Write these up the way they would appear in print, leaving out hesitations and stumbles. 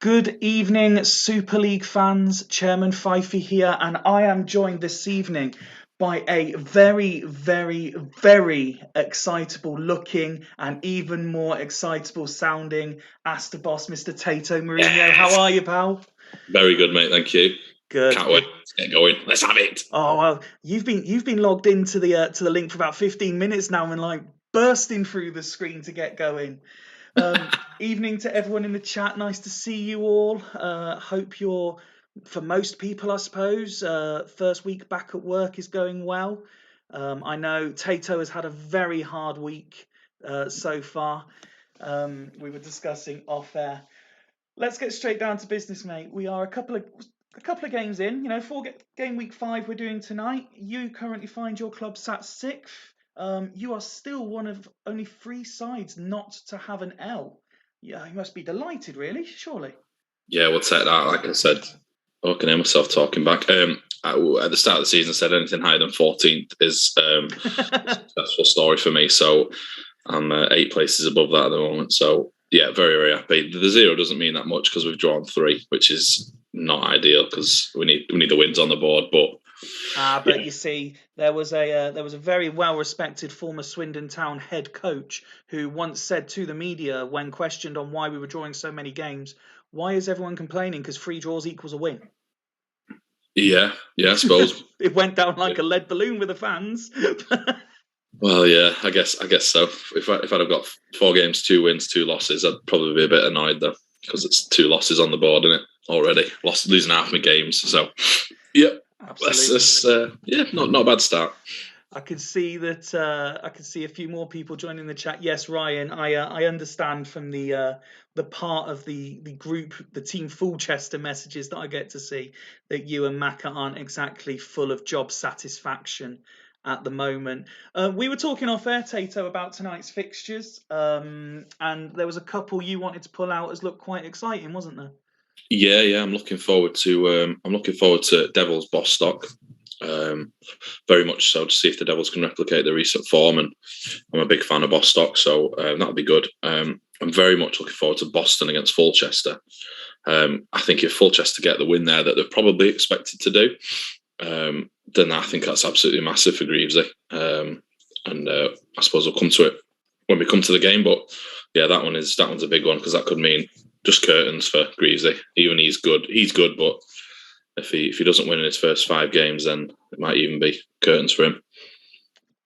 Good evening, Super League fans. Chairman Fifey here, and I am joined this evening by a very excitable looking and even more excitable sounding Astor Boss, Mr. Tato Mourinho. How are you, pal? Very good, mate. Thank you. Good. Can't wait. Let's get going. Let's have it. Oh well, you've been logged into the link for about 15 minutes now and like bursting through the screen to get going. Evening to everyone in the chat. Nice to see you all. Hope you're, for most people, I suppose, first week back at work is going well. I know Tato has had a very hard week so far. We were discussing off air. Let's get straight down to business, mate. We are a couple of games in. You know, game week 5 we're doing tonight. You currently find your club sat 6th. You are still one of only 3 sides not to have an L. Yeah, you must be delighted, really, surely. Yeah, we'll take that. Like I said, I can hear myself talking back. At the start of the season, I said anything higher than 14th is a successful story for me. So I'm 8 places above that at the moment. So yeah, very happy. The 0 doesn't mean that much because we've drawn 3, which is not ideal because we need the wins on the board. But You see, there was a very well respected former Swindon Town head coach who once said to the media when questioned on why we were drawing so many games, "Why is everyone complaining? Because 3 draws equals a win." Yeah, I suppose It went down like a lead balloon with the fans. Well, yeah, I guess so. If I'd have got 4 games, 2 wins, 2 losses, I'd probably be a bit annoyed though because it's 2 losses on the board, isn't it? Already losing half my games. So, yeah, not a bad start. I could see that. I could see a few more people joining the chat. Yes, Ryan, I understand from the part of the group, the team Foolchester messages that I get to see that you and Macca aren't exactly full of job satisfaction at the moment. We were talking off air, Tato, about tonight's fixtures, and there was a couple you wanted to pull out as looked quite exciting, wasn't there? Yeah. I'm looking forward to Devils Bostock. Very much so to see if the Devils can replicate their recent form, and I'm a big fan of Bostock, so that'll be good. I'm very much looking forward to Boston against Foolchester. I think if Foolchester get the win there that they're probably expected to do, then I think that's absolutely massive for Greavesy. And I suppose we'll come to it when we come to the game. But yeah, that one's a big one because that could mean just curtains for Greavesy. Even he's good, but if he doesn't win in his first 5 games, then it might even be curtains for him.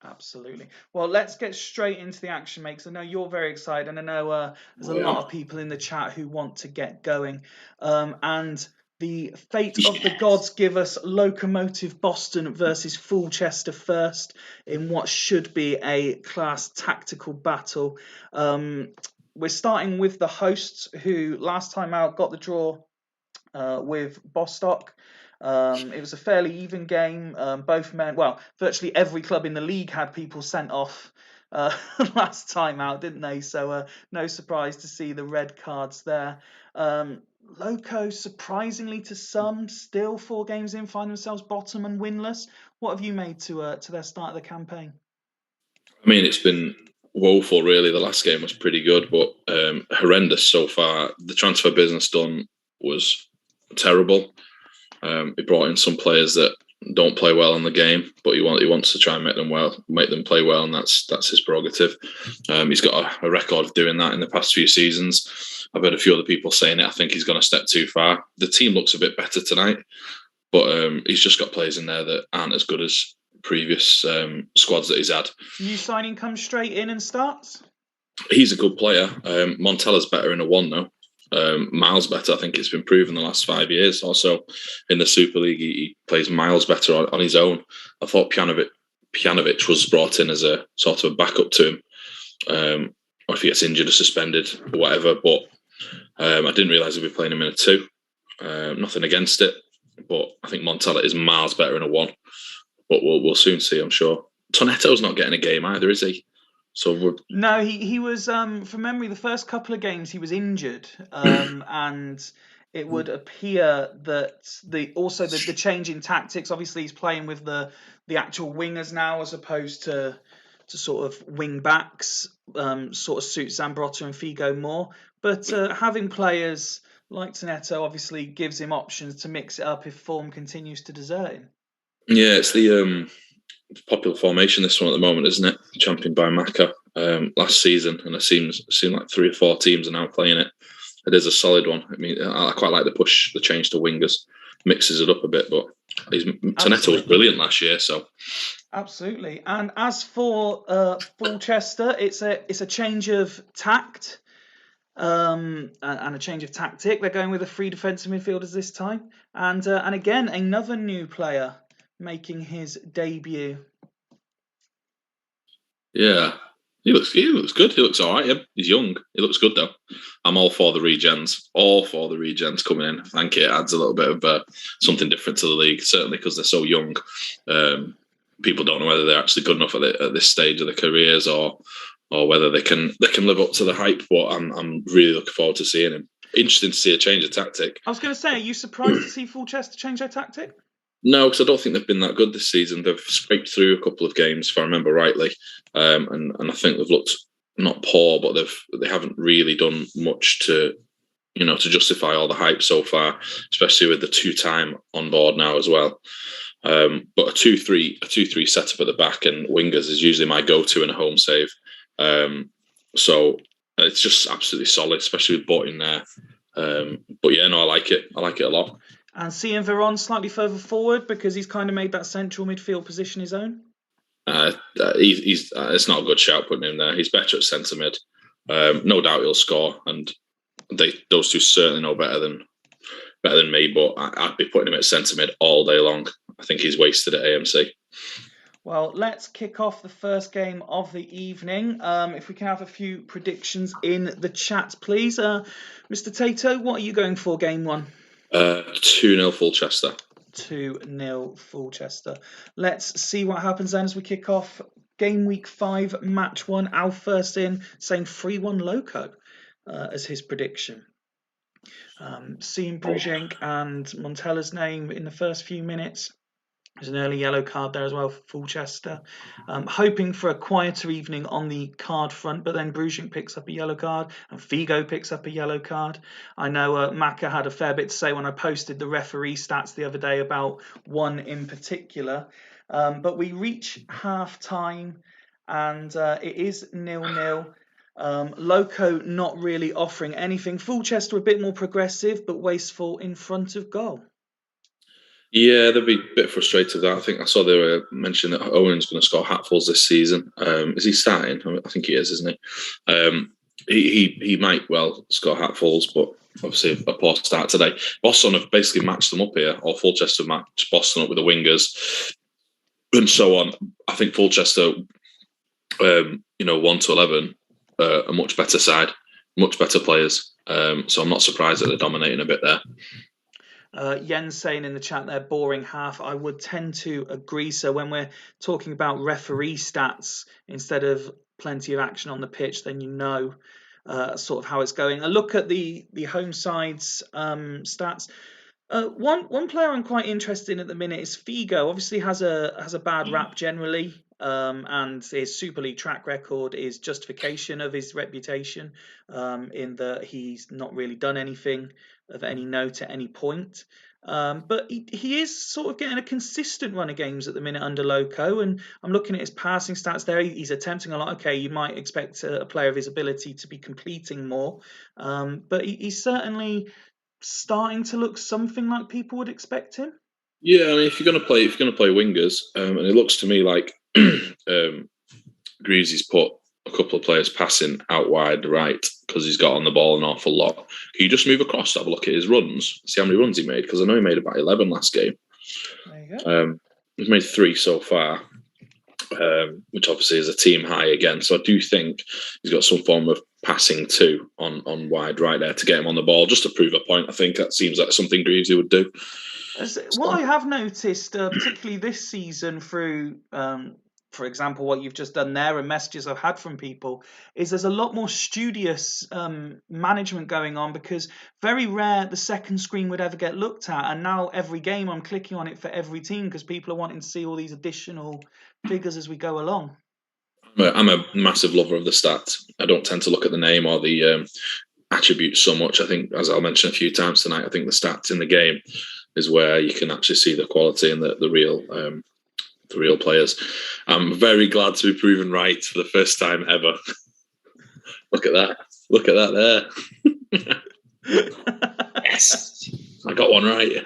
Absolutely. Well, let's get straight into the action, mate, because I know you're very excited, and I know there's a lot of people in the chat who want to get going. And the fate of the gods give us Locomotive Boston versus Foolchester first in what should be a class tactical battle. We're starting with the hosts, who last time out got the draw with Bostock. It was a fairly even game. Both men, well, virtually every club in the league had people sent off last time out, didn't they? So no surprise to see the red cards there. Loco, surprisingly to some, still 4 games in, find themselves bottom and winless. What have you made to their start of the campaign? I mean, it's been woeful, really. The last game was pretty good, but horrendous so far. The transfer business done was terrible. He brought in some players that don't play well in the game, but he wants to try and make them play well, and that's his prerogative. He's got a record of doing that in the past few seasons. I've heard a few other people saying it. I think he's gone a step too far. The team looks a bit better tonight, but he's just got players in there that aren't as good as previous squads that he's had. New signing comes straight in and starts? He's a good player. Montella's better in a 1 though. Miles better. I think it's been proven the last 5 years or so in the Super League. He plays miles better on his own. I thought Pjanovic was brought in as a sort of backup to him, or if he gets injured or suspended or whatever. But I didn't realise he'd be playing him in a 2. Nothing against it, but I think Montella is miles better in a 1. But we'll soon see, I'm sure. Tonetto's not getting a game either, is he? No, he was, from memory, the first couple of games he was injured, and it would appear that the change in tactics. Obviously, he's playing with the actual wingers now as opposed to sort of wing backs. Sort of suits Zambrotta and Figo more. But having players like Tonetto, obviously gives him options to mix it up if form continues to desert him. Yeah, it's the popular formation, this one at the moment, isn't it? Championed by Maka last season, and it seems like 3 or 4 teams are now playing it. It is a solid one. I mean, I quite like the change to wingers, mixes it up a bit. But Tonetto was brilliant last year, so absolutely. And as for Foolchester, it's a change of tact and a change of tactic. They're going with 3 defensive midfielders this time, and again another new player making his debut. Yeah, he looks good. He looks all right. Yeah, he's young. He looks good though. I'm all for the regens. All for the regens coming in. I think it adds a little bit of something different to the league. Certainly because they're so young. People don't know whether they're actually good enough at this stage of their careers or whether they can live up to the hype. But I'm really looking forward to seeing him. Interesting to see a change of tactic. I was going to say, are you surprised to see Foolchester change their tactic? No, because I don't think they've been that good this season. They've scraped through a couple of games, if I remember rightly, and I think they've looked not poor, but they haven't really done much to justify all the hype so far, especially with the 2-time on board now as well. But a 2-3 setup at the back and wingers is usually my go-to in a home save. So it's just absolutely solid, especially with Bot in there. But yeah, no, I like it. I like it a lot. And CM01 slightly further forward because he's kind of made that central midfield position his own. He's it's not a good shout putting him there. He's better at centre mid. No doubt he'll score, and those two certainly know better than me. But I'd be putting him at centre mid all day long. I think he's wasted at AMC. Well, let's kick off the first game of the evening. If we can have a few predictions in the chat, please. Mr. Tato, what are you going for game 1? 2-0 Foolchester. 2-0 Foolchester. Let's see what happens then as we kick off game week 5, match 1. Al first in, saying 3-1 Loco as his prediction. Seeing Brujink and Montella's name in the first few minutes. There's an early yellow card there as well for Foolchester. Hoping for a quieter evening on the card front, but then Brujink picks up a yellow card and Figo picks up a yellow card. I know Maka had a fair bit to say when I posted the referee stats the other day about one in particular. But we reach half time and it is 0-0. Loco not really offering anything. Foolchester a bit more progressive but wasteful in front of goal. Yeah, they'll be a bit frustrated with that. I think I saw they were mentioning that Owen's going to score hatfuls this season. Is he starting? I think he is, isn't he? He might well score hatfuls, but obviously a poor start today. Boston have basically matched them up here, or Foolchester matched Boston up with the wingers and so on. I think Foolchester, 1 to 11, a much better side, much better players. So I'm not surprised that they're dominating a bit there. Jens saying in the chat there, boring half. I would tend to agree. So when we're talking about referee stats instead of plenty of action on the pitch, then sort of how it's going. A look at the home side's stats. One player I'm quite interested in at the minute is Figo. Obviously has a bad rap generally, and his Super League track record is justification of his reputation, in that he's not really done anything of any note at any point. But he is sort of getting a consistent run of games at the minute under Loco, and I'm looking at his passing stats there. He's attempting a lot. Okay, you might expect a player of his ability to be completing more, but he's certainly starting to look something like people would expect him. Yeah, I mean, if you're going to play wingers, and it looks to me like Greasy's put a couple of players passing out wide right because he's got on the ball an awful lot. Can you just move across to have a look at his runs, see how many runs he made? Because I know he made about 11 last game. There you go. He's made 3 so far, which obviously is a team high again. So I do think he's got some form of passing too on wide right there to get him on the ball, just to prove a point. I think that seems like something Greavesy would do. What I have noticed, particularly this season through, for example, what you've just done there and messages I've had from people, is there's a lot more studious management going on, because very rare the second screen would ever get looked at. And now every game I'm clicking on it for every team because people are wanting to see all these additional figures as we go along. I'm a massive lover of the stats. I don't tend to look at the name or the attributes so much. I think, as I'll mention a few times tonight, I think the stats in the game is where you can actually see the quality and the real players. I'm very glad to be proven right for the first time ever. Look at that! Look at that there. Yes, I got one right.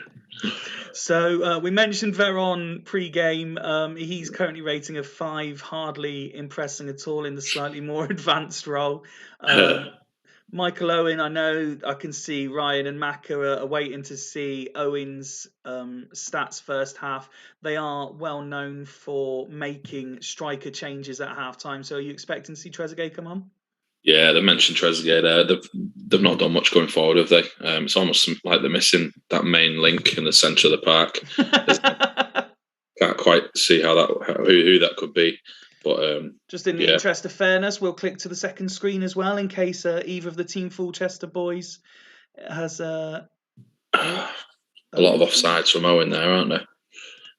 So we mentioned Veron pre-game. He's currently rating a 5, hardly impressing at all in the slightly more advanced role. Michael Owen, I can see Ryan and Macca are waiting to see Owen's stats first half. They are well known for making striker changes at halftime. So are you expecting to see Trezeguet come on? Yeah, they mentioned Trezeguet there. They've not done much going forward, have they? It's almost like they're missing that main link in the centre of the park. Can't quite see who that could be. But just in the interest of fairness, we'll click to the second screen as well in case either of the Team Foolchester boys has a lot of offsides from Owen there, aren't there?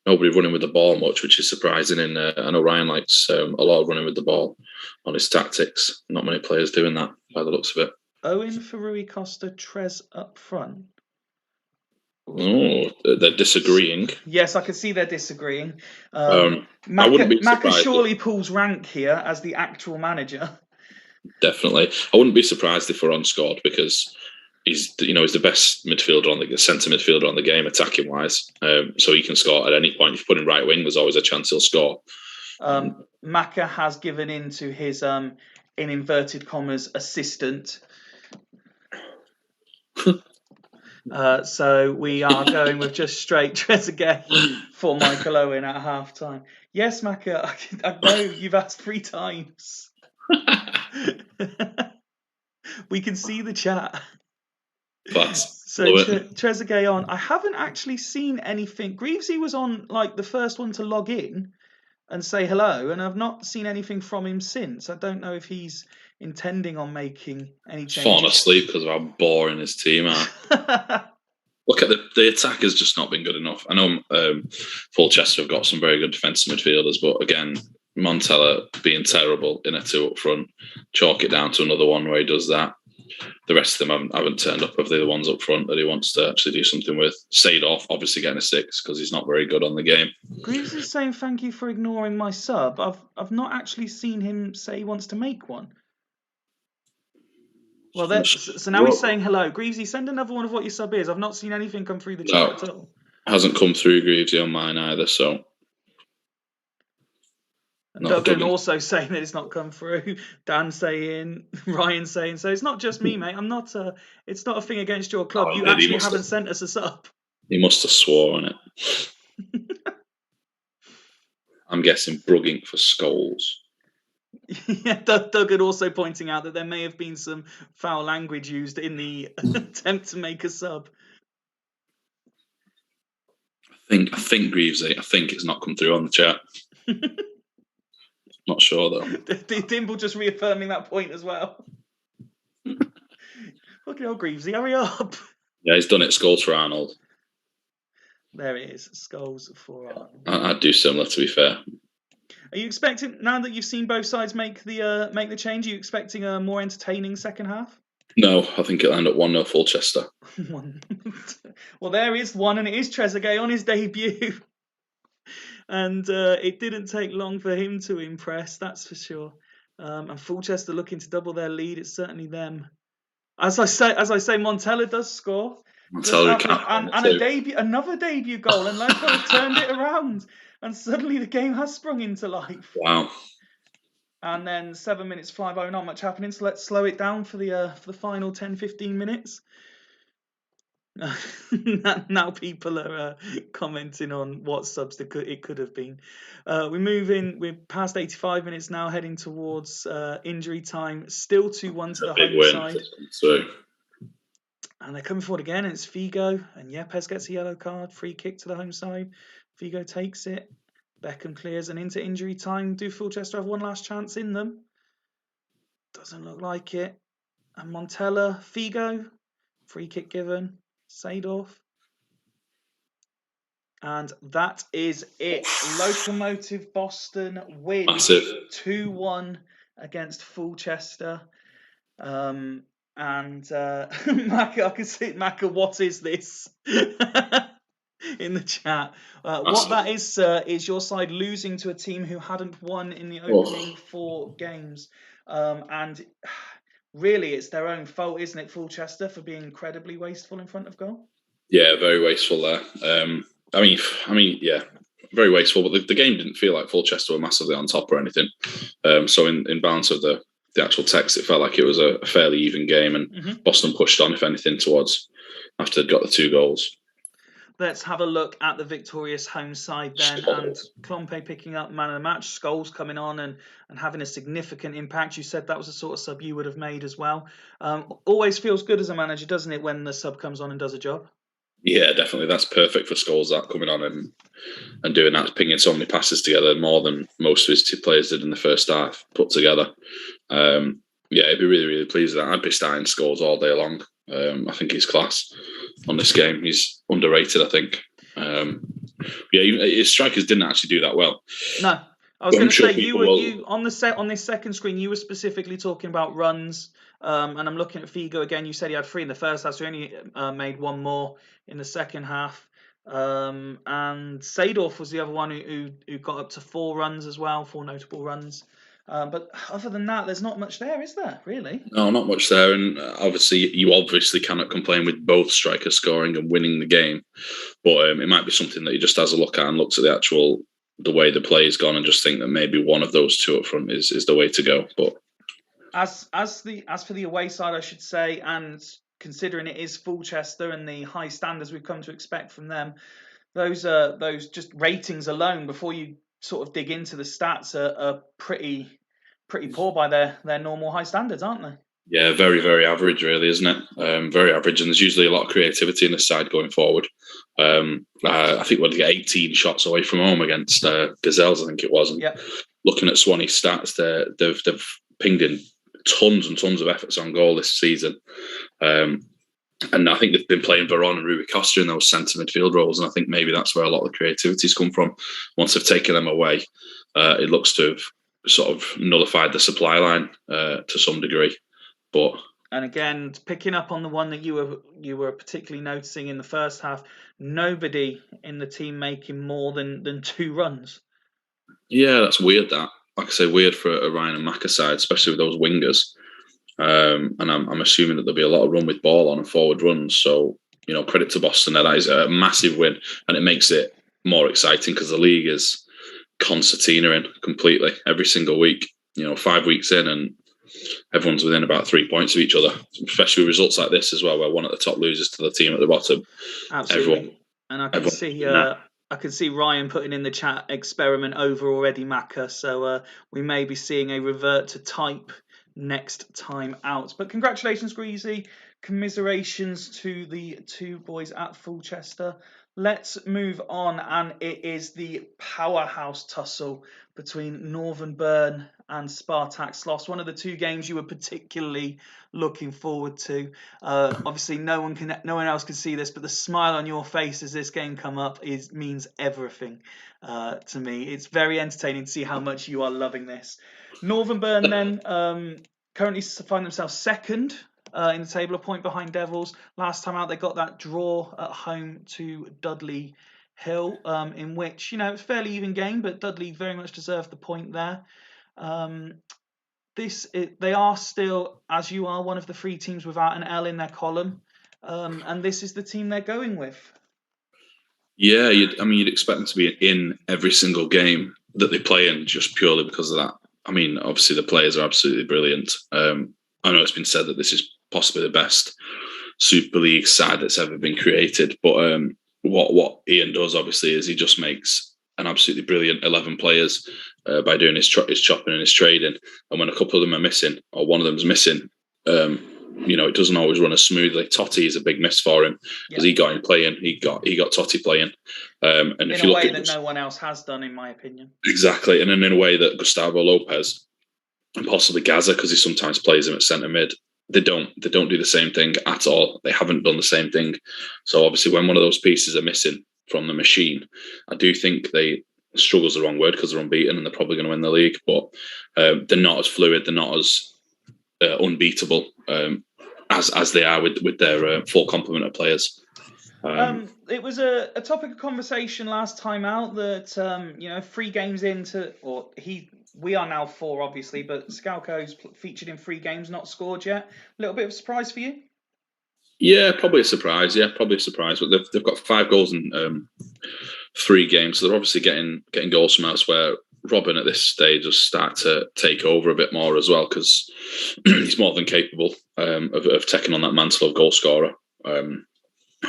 Nobody running with the ball much, which is surprising. And I know Ryan likes a lot of running with the ball on his tactics. Not many players doing that by the looks of it. Owen for Rui Costa, Trez up front. Oh, they're disagreeing. Yes, I can see they're disagreeing. I wouldn't be surprised. Macca surely pulls rank here as the actual manager. Definitely. I wouldn't be surprised if Veron scored because he's the best midfielder on the centre midfielder on the game, attacking wise. So he can score at any point. If you put him right wing, there's always a chance he'll score. Macca has given in to his in inverted commas assistant. So we are going with just straight Trezeguet for Michael Owen at halftime. Yes, Macca, I know you've asked 3 times. We can see the chat. So Trezeguet on. I haven't actually seen anything. Greavesy was on like the first one to log in and say hello, and I've not seen anything from him since. I don't know if he's intending on making any changes. Fallen asleep because of how boring his team are. Look at the attack has just not been good enough. I know Foolchester have got some very good defensive midfielders, but again, Montella being terrible in a 2 up front, chalk it down to another one where he does that. The rest of them haven't turned up of the ones up front that he wants to actually do something with. Sadorf obviously getting a 6 because he's not very good on the game. Greaves is saying thank you for ignoring my sub. I've not actually seen him say he wants to make one. Well, so now he's saying hello. Greavesy, send another one of what your sub is. I've not seen anything come through the chat at all. Hasn't come through Greavesy on mine either, so. And Duggan also saying that it's not come through. Dan saying, Ryan saying, so it's not just me, mate. It's not a thing against your club. You actually haven't sent us a sub. He must have swore on it. I'm guessing brugging for skulls. Yeah, Duggan also pointing out that there may have been some foul language used in the attempt to make a sub. I think Greavesy. I think it's not come through on the chat. Not sure though. Dimble just reaffirming that point as well. Look at old Greavesy, hurry up. Yeah, he's done it. Skulls for Arnold. There it is. Skulls for Arnold. I'd do similar, to be fair. Are you expecting, now that you've seen both sides make the change, are you expecting a more entertaining second half? No, I think it'll end up 1-0 Foolchester. Well, there is one, and it is Trezeguet on his debut. And it didn't take long for him to impress, that's for sure. And Foolchester looking to double their lead. It's certainly them. As I say, Montella does score. Another debut goal, and Loco has turned it around. And suddenly the game has sprung into life. Wow. And then 7 minutes fly by, not much happening. So let's slow it down for the final 10-15 minutes. Now people are commenting on what subs it could have been. We're past 85 minutes now, heading towards injury time. Still 2-1 to the home side. And they're coming forward again, and it's Figo. And Yepes gets a yellow card. Free kick to the home side. Figo takes it. Beckham clears, and into injury time. Do Foolchester have one last chance in them? Doesn't look like it. And Montella, Figo. Free kick given. Sadorf. And that is it. Locomotive Boston win 2-1 against Foolchester. And Maka, I can see Maka. What is this? In the chat. What that is, sir, is your side losing to a team who hadn't won in the opening 4 games. And really, it's their own fault, isn't it, Foolchester, for being incredibly wasteful in front of goal? Yeah, very wasteful there. I mean, yeah, very wasteful. But the game didn't feel like Foolchester were massively on top or anything. So in balance of the actual text, it felt like it was a fairly even game, and Boston pushed on, if anything, towards after they'd got the 2 goals. Let's have a look at the victorious home side then. And Klompe picking up man of the match, Scholes coming on and having a significant impact. You said that was the sort of sub you would have made as well. Always feels good as a manager, doesn't it, when the sub comes on and does a job? Yeah, definitely. That's perfect for Scholes, that coming on and doing that, pinging so many passes together, more than most of his 2 players did in the first half put together. Yeah, I'd be really, really pleased with that. I'd be starting Scholes all day long. I think he's class on this game. He's underrated, I think. Yeah, his strikers didn't actually do that well. No, I was going to say you on this second screen. You were specifically talking about runs, and I'm looking at Figo again. You said he had 3 in the first half, so he only made 1 more in the second half. And Seedorf was the other one who got up to 4 runs as well, 4 notable runs. But other than that, there's not much there, is there, really? No, not much there. And you obviously cannot complain with both strikers scoring and winning the game. But it might be something that he just has a look at and looks at the way the play has gone and just think that maybe one of those 2 up front is the way to go. But as for the away side, I should say, and considering it is Foolchester and the high standards we've come to expect from them, those just ratings alone, before you sort of dig into the stats, are pretty poor by their normal high standards, aren't they? Yeah, very, very average, really, isn't it? Very average, and there's usually a lot of creativity in this side going forward. I think we'll get 18 shots away from home against Gazelles, I think it was. And looking at Swanee's stats, they've pinged in tons and tons of efforts on goal this season. And I think they've been playing Veron and Rui Costa in those centre midfield roles, and I think maybe that's where a lot of the creativity's come from. Once they've taken them away, it looks to have sort of nullified the supply line to some degree. And again, picking up on the one that you were particularly noticing in the first half, nobody in the team making more than 2 runs. Yeah, that's weird. That, like I say, weird for a Ryan and Macca side, especially with those wingers. And I'm assuming that there'll be a lot of run with ball on and forward runs. So credit to Boston. That is a massive win, and it makes it more exciting because the league is concertina-ing completely every single week. 5 weeks in and everyone's within about 3 points of each other, especially with results like this as well, where one at the top loses to the team at the bottom. Absolutely. And I can see Ryan putting in the chat, experiment over already, Macca. So we may be seeing a revert to type next time out. But congratulations, Greasy. Commiserations to the 2 boys at Foolchester. Let's move on, and it is the powerhouse tussle between Northern Burn and Spartak Sloss. One of the 2 games you were particularly looking forward to. Obviously, no one else can see this, but the smile on your face as this game come up means everything to me. It's very entertaining to see how much you are loving this. Northern Burn then currently find themselves second in the table, a point behind Devils. Last time out, they got that draw at home to Dudley Hill, in which, it's a fairly even game, but Dudley very much deserved the point there. They are still, as you are, one of the 3 teams without an L in their column, and this is the team they're going with. Yeah, you'd expect them to be in every single game that they play in, just purely because of that. I mean, obviously the players are absolutely brilliant. I know it's been said that this is possibly the best Super League side that's ever been created, but what Ian does obviously is he just makes an absolutely brilliant 11 players by doing his chopping and his trading. And when a couple of them are missing, or one of them's missing, it doesn't always run as smoothly. Totti is a big miss for him because he got him playing. He got Totti playing, and in a way that no one else has done, in my opinion. Exactly, and then in a way that Gustavo Lopez and possibly Gaza, because he sometimes plays him at centre mid, they don't do the same thing at all. They haven't done the same thing. So obviously, when one of those pieces are missing from the machine, I do think struggle's the wrong word because they're unbeaten and they're probably going to win the league, but they're not as fluid, they're not as unbeatable. as they are with their full complement of players. It was a topic of conversation last time out that 3 games into, we are now 4 obviously, but Scalco's featured in 3 games, not scored yet. A little bit of a surprise for you? Yeah, probably a surprise. Yeah, probably a surprise. But they've got 5 goals in 3 games, so they're obviously getting goals from elsewhere. Robin at this stage will start to take over a bit more as well, because he's more than capable of taking on that mantle of goal scorer. And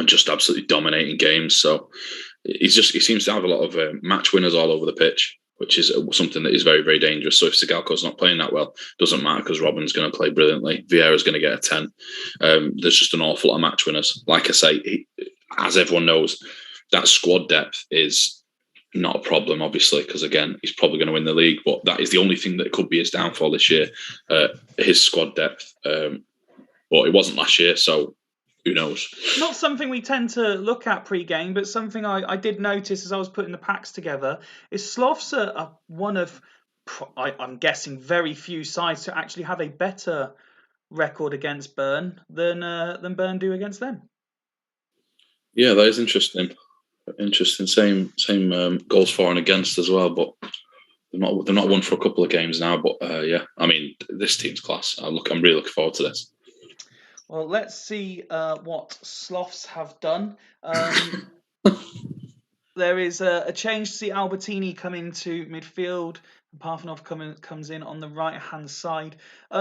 just absolutely dominating games. So he seems to have a lot of match winners all over the pitch, which is something that is very, very dangerous. So if Sigalko's not playing that well, it doesn't matter, because Robin's going to play brilliantly. Vieira's going to get a 10. There's just an awful lot of match winners. Like I say, as everyone knows, that squad depth is not a problem, obviously, because again, he's probably going to win the league. But that is the only thing that could be his downfall this year, his squad depth. But it wasn't last year, so who knows? Not something we tend to look at pre-game, but something I did notice as I was putting the packs together is Sloths are one of, I'm guessing, very few sides to actually have a better record against Burn than Burn do against them. Yeah, that is interesting. Interesting. Same goals for and against as well, but they're not won for a couple of games now. But yeah, I mean, this team's class. I'm really looking forward to this. Well, let's see what Sloths have done. There is a change to see Albertini come into midfield. Parfenov comes in on the right-hand side.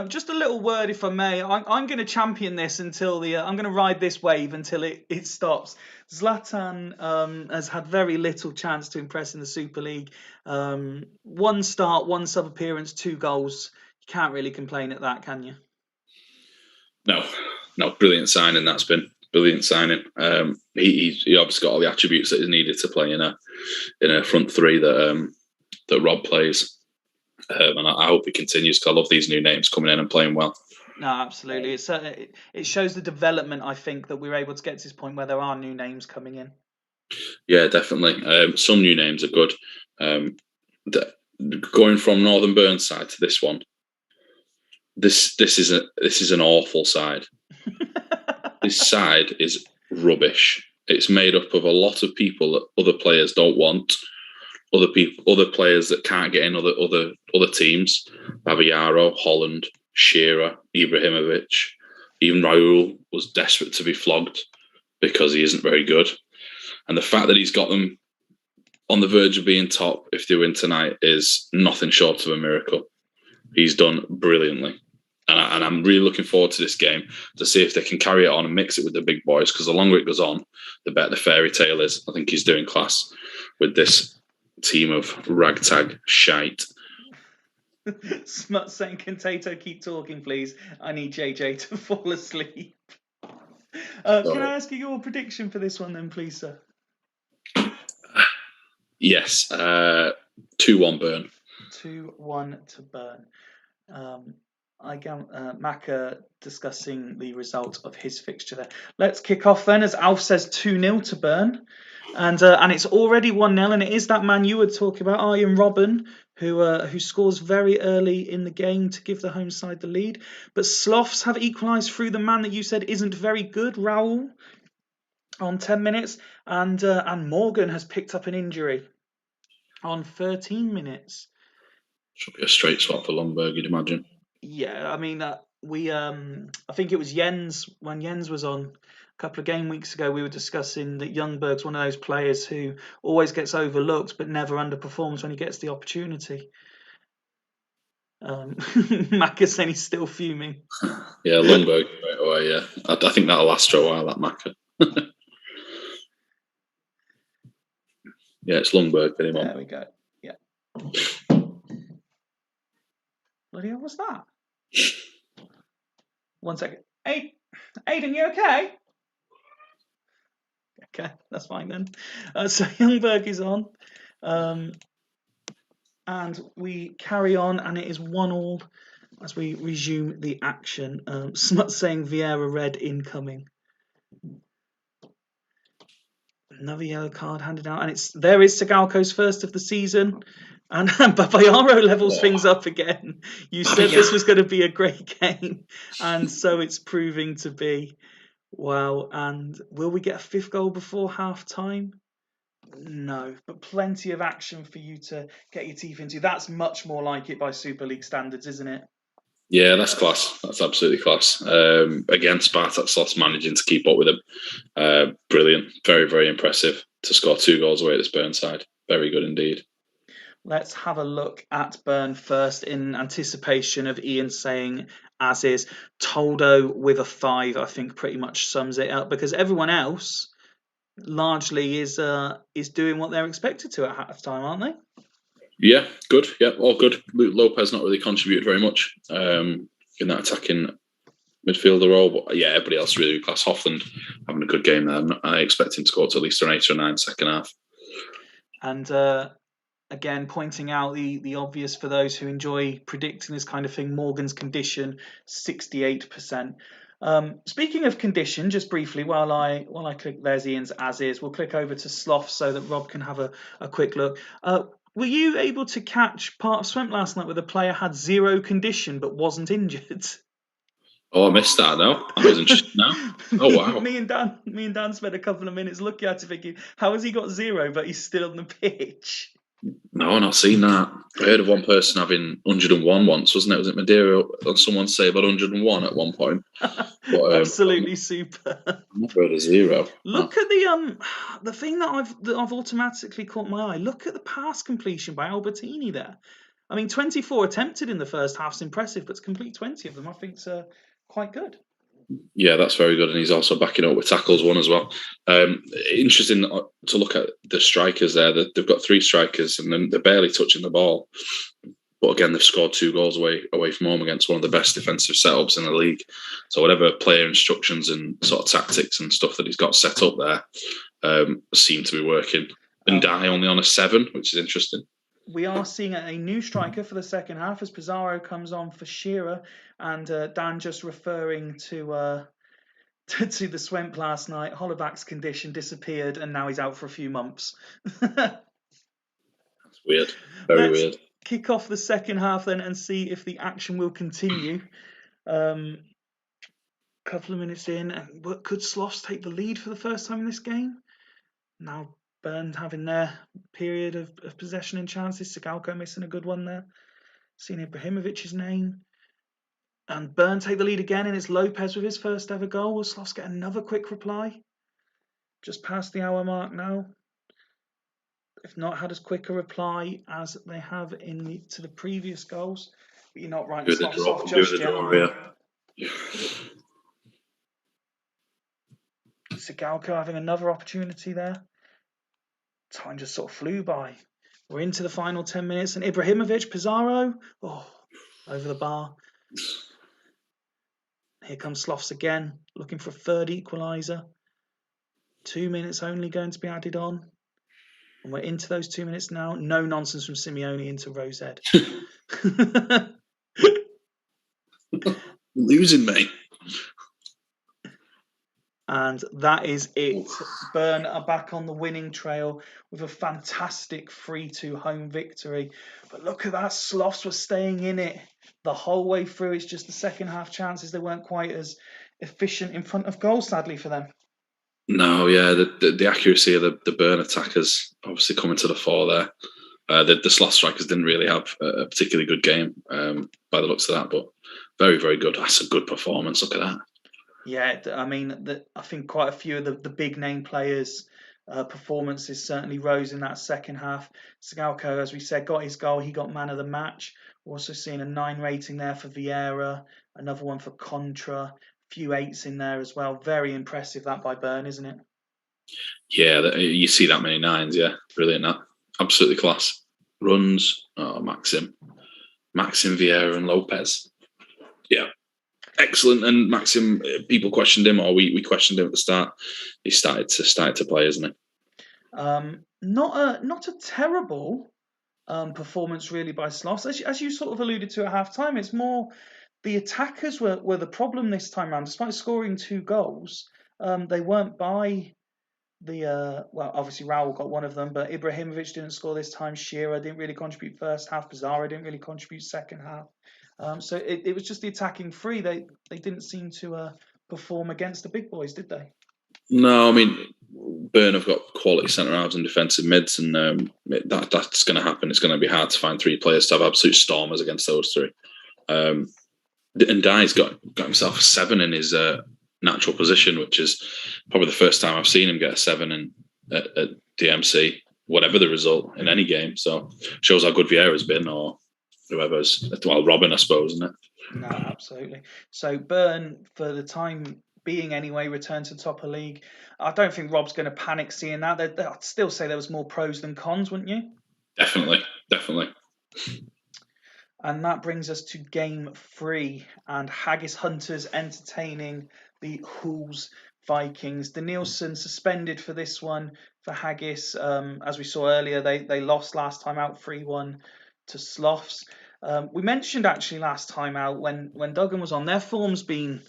Just a little word, if I may. I'm going to champion this until I'm going to ride this wave until it stops. Zlatan has had very little chance to impress in the Super League. 1 start, 1 sub-appearance, 2 goals. You can't really complain at that, can you? No, brilliant signing that's been. Brilliant signing. He obviously got all the attributes that is needed to play in a front 3 that Rob plays, and I hope he continues, because I love these new names coming in and playing well. No, absolutely. It shows the development, I think, that we're able to get to this point where there are new names coming in. Yeah, definitely. Some new names are good. Going from Northern Burnside to this one, this is an awful side. This side is rubbish. It's made up of a lot of people that other players don't want. Other players that can't get in other teams. Babayaro, Holland, Shearer, Ibrahimovic. Even Raul was desperate to be flogged because he isn't very good. And the fact that he's got them on the verge of being top if they win tonight is nothing short of a miracle. He's done brilliantly. And I'm really looking forward to this game to see if they can carry it on and mix it with the big boys, because the longer it goes on, the better the fairy tale is. I think he's doing class with this team of ragtag shite. Smut saying, "Can Tato keep talking, please? I need JJ to fall asleep." Can I ask you your prediction for this one then, please, sir? Yes, 2-1 Burn. 2-1 to Burn. Macca discussing the result of his fixture there. Let's kick off then, as Alf says 2-0 to Burn. And it's already 1-0, and it is that man you were talking about, Arjen Robben, who scores very early in the game to give the home side the lead. But Sloths have equalised through the man that you said isn't very good, Raul, on 10 minutes. And Morgan has picked up an injury on 13 minutes. Should be a straight swap for Lundberg, you'd imagine. Yeah, I mean, I think it was Jens, when Jens was on a couple of game weeks ago, we were discussing that Ljungberg's one of those players who always gets overlooked but never underperforms when he gets the opportunity. Macca saying he's still fuming. Yeah, Lundberg right away, yeah. I think that'll last for a while, that Macca. Yeah, it's Lundberg. There we go. Yeah. Bloody hell, what's that? 1 second. Aiden, you okay? Okay, that's fine then. So Ljungberg is on. And we carry on, and it is 1-1 as we resume the action. Smut saying Vieira red incoming. Another yellow card handed out, and there is Sigalko's first of the season. And Babayaro levels things up again. You said this was going to be a great game, and so it's proving to be. Wow, and will we get a fifth goal before half time? No, but plenty of action for you to get your teeth into. That's much more like it by Super League standards, isn't it? Yeah, that's class. That's absolutely class. Again, Spartak's lost managing to keep up with him. Brilliant. Very, very impressive to score 2 goals away at this Burnside. Very good indeed. Let's have a look at Burn first in anticipation of Ian saying as is. Toldo with a 5, I think, pretty much sums it up because everyone else largely is doing what they're expected to at half time, aren't they? Yeah, good. Yeah, all good. Luke Lopez not really contributed very much in that attacking midfielder role, but yeah, everybody else really class. Hoffland having a good game there. I expect him to go to at least an 8 or 9 second half. And again, pointing out the obvious for those who enjoy predicting this kind of thing, Morgan's condition, 68%. Speaking of condition, just briefly, while I click there's Ian's as is, we'll click over to Sloth so that Rob can have a quick look. Were you able to catch part of Swamp last night where the player had 0 condition but wasn't injured? Oh, I missed that now. I was interested now. Oh, wow. me and Dan spent a couple of minutes looking at it thinking, how has he got 0 but he's still on the pitch? No, not seen that. I heard of one person having 101 once, wasn't it? Was it Madeira? On someone say about 101 at one point. But, absolutely super. I've never heard of 0. Look at the thing that I've automatically caught my eye. Look at the pass completion by Albertini there. I mean, 24 attempted in the first half's impressive, but to complete 20 of them, I think it's quite good. Yeah, that's very good, and he's also backing up with tackles 1 as well. Interesting to look at the strikers there. They've got 3 strikers, and then they're barely touching the ball. But again, they've scored 2 goals away from home against one of the best defensive setups in the league. So whatever player instructions and sort of tactics and stuff that he's got set up there seem to be working. And Die only on a 7, which is interesting. We are seeing a new striker for the second half as Pizarro comes on for Shearer, and Dan just referring to the Swemp last night. Hollaback's condition disappeared, and now he's out for a few months. That's weird. Very weird. Kick off the second half then and see if the action will continue. Couple of minutes in, and could Sloths take the lead for the first time in this game? Now Burn having their period of possession and chances. Sigalko missing a good one there. Seeing Ibrahimovic's name. And Burn take the lead again, and it's Lopez with his first ever goal. Will Sloths get another quick reply? Just past the hour mark now. If not had as quick a reply as they have to the previous goals. But you're not writing Sloths off just yet. Sigalko having another opportunity there. Time just sort of flew by. We're into the final 10 minutes, and Ibrahimovic, Pizarro, over the bar. Here comes Sloths again, looking for a third equaliser. 2 minutes only going to be added on. And we're into those 2 minutes now. No nonsense from Simeone into Rosed. Losing me. And that is it. Burn are back on the winning trail with a fantastic 3-2 home victory. But look at that, Sloths were staying in it the whole way through. It's just the second half chances, they weren't quite as efficient in front of goal, sadly for them. No, yeah, the accuracy of the Burn attackers obviously coming to the fore there. The Sloth strikers didn't really have a particularly good game by the looks of that, but very, very good. That's a good performance. Look at that. Yeah, I mean, I think quite a few of the big name players' performances certainly rose in that second half. Sigalko, as we said, got his goal. He got man of the match. We're also seeing a 9 rating there for Vieira, another one for Contra, a few 8s in there as well. Very impressive that by Burn, isn't it? Yeah, you see that many 9s. Yeah, brilliant. That absolutely class. Runs. Oh, Maxim, Vieira, and Lopez. Yeah. Excellent. And Maxim, people questioned him, or we questioned him at the start. He started to play, isn't he? Not a terrible performance really by Sloths. As you sort of alluded to at half time, it's more the attackers were the problem this time round. Despite scoring 2 goals, they weren't by well, obviously Raul got one of them, but Ibrahimovic didn't score this time. Shearer didn't really contribute first half. Pizarro didn't really contribute second half. So it was just the attacking three. They didn't seem to perform against the big boys, did they? No, I mean, Burn have got quality centre halves and defensive mids, and that's going to happen. It's going to be hard to find three players to have absolute stormers against those three. And Dye's got himself a 7 in his natural position, which is probably the first time I've seen him get a 7 at DMC, whatever the result in any game. So shows how good Vieira's been, or whoever's, well, Robin, I suppose, isn't it? No, absolutely. So Burn, for the time being anyway, returned to the top of the league. I don't think Rob's going to panic seeing that. I'd still say there was more pros than cons, wouldn't you? Definitely. And that brings us to game 3, and Haggis Hunters entertaining the Hulls Vikings. Danielson suspended for this one for Haggis. As we saw earlier, they lost last time out 3-1 to Sloths. We mentioned actually last time out when Duggan was on, their form's been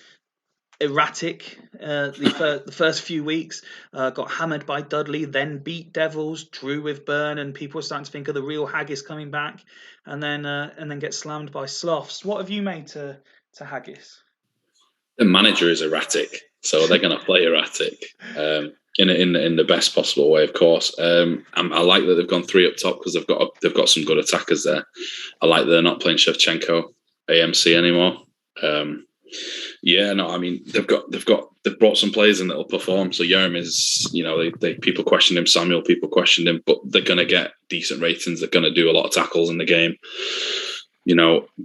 erratic the first few weeks. Got hammered by Dudley, then beat Devils, drew with Burn, and people were starting to think of the real Haggis coming back, and then get slammed by Sloths. What have you made to Haggis? The manager is erratic, so they're going to play erratic in the best possible way, of course. I like that they've gone 3 up top because they've got some good attackers there. I like that they're not playing Shevchenko AMC anymore. They've brought some players in that'll perform. So Yeremy's, people questioned him, Samuel, people questioned him, but they're going to get decent ratings. They're going to do a lot of tackles in the game.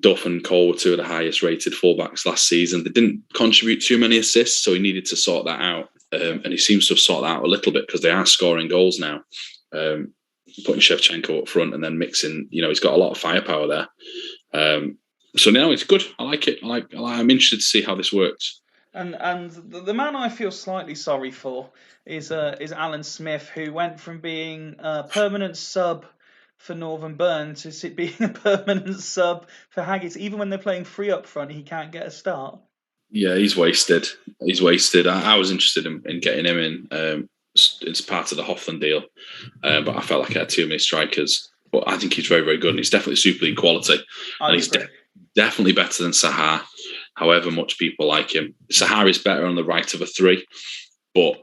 Duff and Cole were 2 of the highest rated fullbacks last season. They didn't contribute too many assists, so he needed to sort that out. And he seems to have sorted that out a little bit because they are scoring goals now. Putting Shevchenko up front and then mixing, he's got a lot of firepower there. So now it's good. I like it. I'm interested to see how this works. And the man I feel slightly sorry for is Alan Smith, who went from being a permanent sub for Northern Burn to being a permanent sub for Haggis. Even when they're playing 3 up front, he can't get a start. Yeah, he's wasted. I was interested in getting him in. It's part of the Hoffland deal, but I felt like I had too many strikers. But I think he's very, very good, and he's definitely Super League quality. And he's definitely better than Sahar, however much people like him. Sahar is better on the right of a 3, but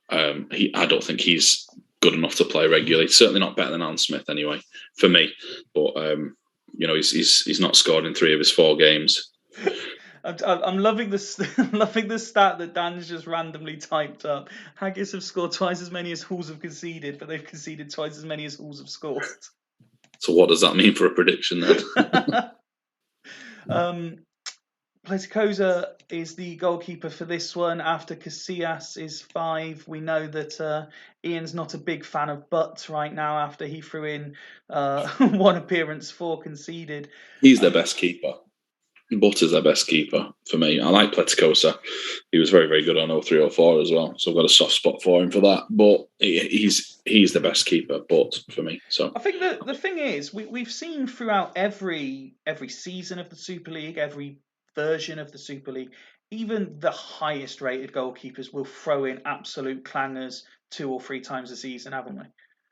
I don't think he's good enough to play regularly. Certainly not better than Alan Smith anyway, for me. But he's not scored in 3 of his 4 games. I'm loving this. Loving the stat that Dan's just randomly typed up. Haggis have scored twice as many as Hulls have conceded, but they've conceded twice as many as Hulls have scored. So what does that mean for a prediction then? Pleticosa is the goalkeeper for this one. After Casillas is 5. We know that Ian's not a big fan of Butts right now after he threw in 1 appearance, 4 conceded. He's their best keeper. Butt is their best keeper for me. I like Pleticosa. He was very, very good on 0304 as well. So I've got a soft spot for him for that. But he's the best keeper, Butt, for me. So I think the thing is, we've seen throughout every season of the Super League, every version of the Super League, even the highest rated goalkeepers will throw in absolute clangers 2 or 3 times a season, haven't we?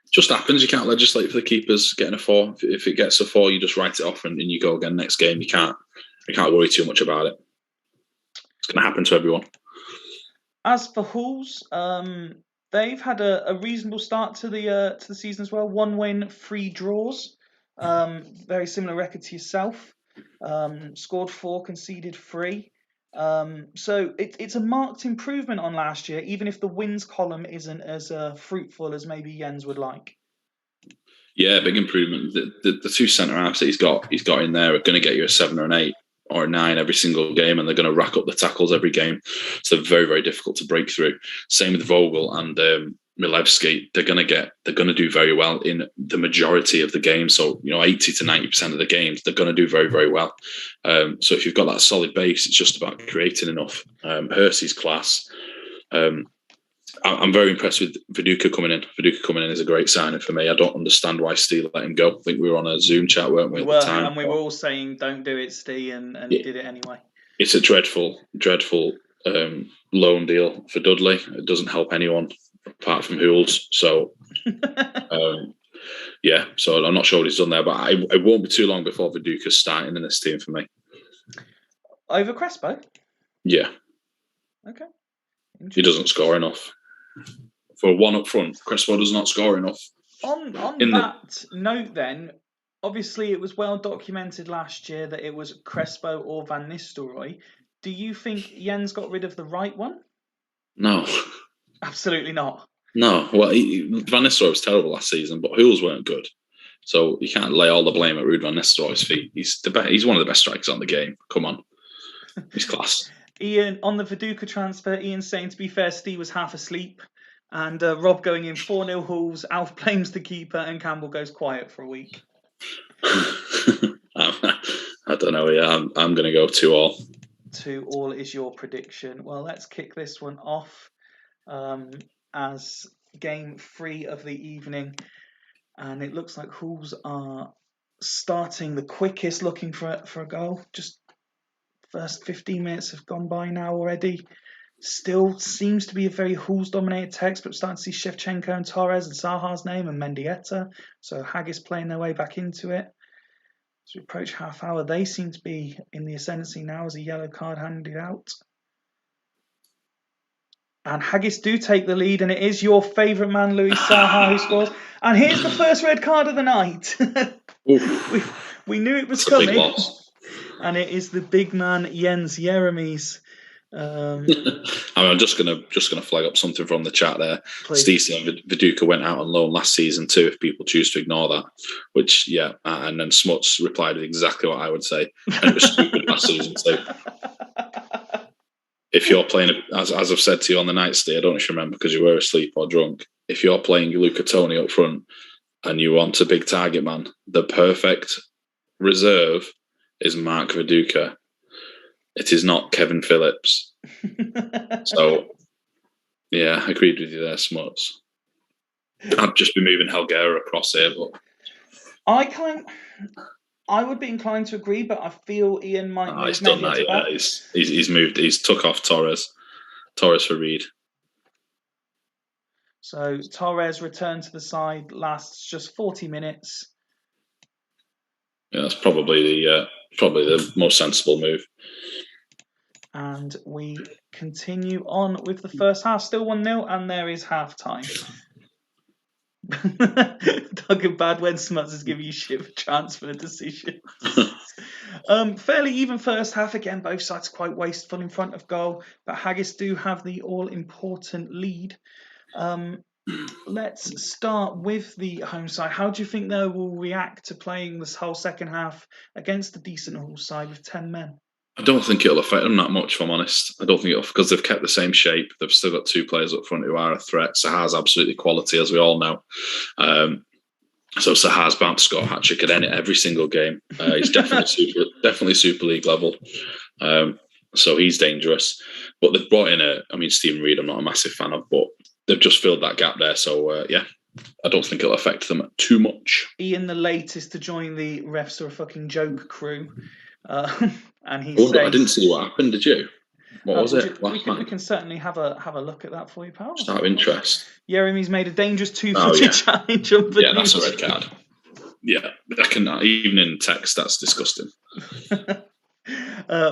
Just happens. You can't legislate for the keepers getting a 4. If it gets a 4, you just write it off and you go again next game. You can't worry too much about it. It's going to happen to everyone. As for Hulls, they've had a reasonable start to the season as well. 1 win, 3 draws. Very similar record to yourself. Scored 4, conceded 3. So it's a marked improvement on last year, even if the wins column isn't as fruitful as maybe Jens would like. Yeah, big improvement. The 2 centre halves that he's got in there are going to get you a 7 or an 8 or a 9 every single game, and they're going to rack up the tackles every game. So they're very, very difficult to break through. Same with Vogel and Milevsky. They're going to do very well in the majority of the games. So 80 to 90% of the games, they're going to do very, very well. So if you've got that solid base, it's just about creating enough. Hersey's class. I'm very impressed with Viduka coming in. Viduka coming in is a great signing for me. I don't understand why Steve let him go. I think we were on a Zoom chat, weren't we, at the time? And we were all saying, don't do it, Steve, and he did it anyway. It's a dreadful loan deal for Dudley. It doesn't help anyone apart from Hools. So, yeah, so I'm not sure what he's done there, but it won't be too long before Viduka's starting in this team for me. Over Crespo? Yeah. Okay. He doesn't score enough. For one up front, Crespo does not score enough. On that note, then, obviously it was well documented last year that it was Crespo or Van Nistelrooy. Do you think Jens got rid of the right one? No. Absolutely not. No. Well, Van Nistelrooy was terrible last season, but Hools weren't good. So you can't lay all the blame at Ruud Van Nistelrooy's feet. He's one of the best strikers on the game. Come on. He's class. Ian, on the Viduka transfer, Ian saying, to be fair, Steve was half asleep. And Rob going in 4-0 Hools, Alf blames the keeper, and Campbell goes quiet for a week. I don't know. Yeah, I'm going to go 2-2. 2-2 is your prediction. Well, let's kick this one off as game 3 of the evening. And it looks like Hools are starting the quickest, looking for a goal. Just first 15 minutes have gone by now already. Still seems to be a very Hools-dominated text, but starting to see Shevchenko and Torres and Zaha's name and Mendieta. So Haggis playing their way back into it. As we approach half hour, they seem to be in the ascendancy now as a yellow card handed out. And Haggis do take the lead, and it is your favourite man, Louis Zaha, who scores. And here's the first red card of the night. we knew it was coming. And it is the big man, Jens Jeremies. I'm just gonna flag up something from the chat there. Please. Steve saying Viduka went out on loan last season too, if people choose to ignore that. Which, yeah, and then Smuts replied with exactly what I would say. And it was stupid last season too. If you're playing, as I've said to you on the night stay, I don't know if you remember because you were asleep or drunk. If you're playing Luca Toni up front and you want a big target man, the perfect reserve is Mark Viduka. It is not Kevin Phillips. So, yeah, I agreed with you there, Smuts. I'd just be moving Helguera across here, but I would be inclined to agree, but I feel Ian might move. He's done that. Yeah, he's moved. He's took off Torres for Reed. So Torres returned to the side, lasts just 40 minutes. Yeah, that's probably the most sensible move. And we continue on with the first half, still 1-0, and there is half time. Doug and bad when Smuts is giving you shit for transfer decisions. Fairly even first half again, both sides quite wasteful in front of goal, but Haggis do have the all-important lead. Let's start with the home side. How do you think they will react to playing this whole second half against a decent Hull side with 10 men? I don't think it'll affect them that much, if I'm honest. I don't think it'll, because they've kept the same shape. They've still got two players up front who are a threat. Saha's absolutely quality, as we all know. So Saha's bound to score a hat-trick at every single game. He's definitely Super League level. So he's dangerous. But they've brought in Stephen Reid I'm not a massive fan of, but they've just filled that gap there. So, yeah, I don't think it'll affect them too much. Ian, the latest to join the refs are a fucking joke crew. And he says, I didn't see what happened, did you? What was it? We can certainly have a look at that for you, pal. Just out of interest. Jeremy's made a dangerous two-footed challenge on the that's a red card. Yeah, even in text, that's disgusting.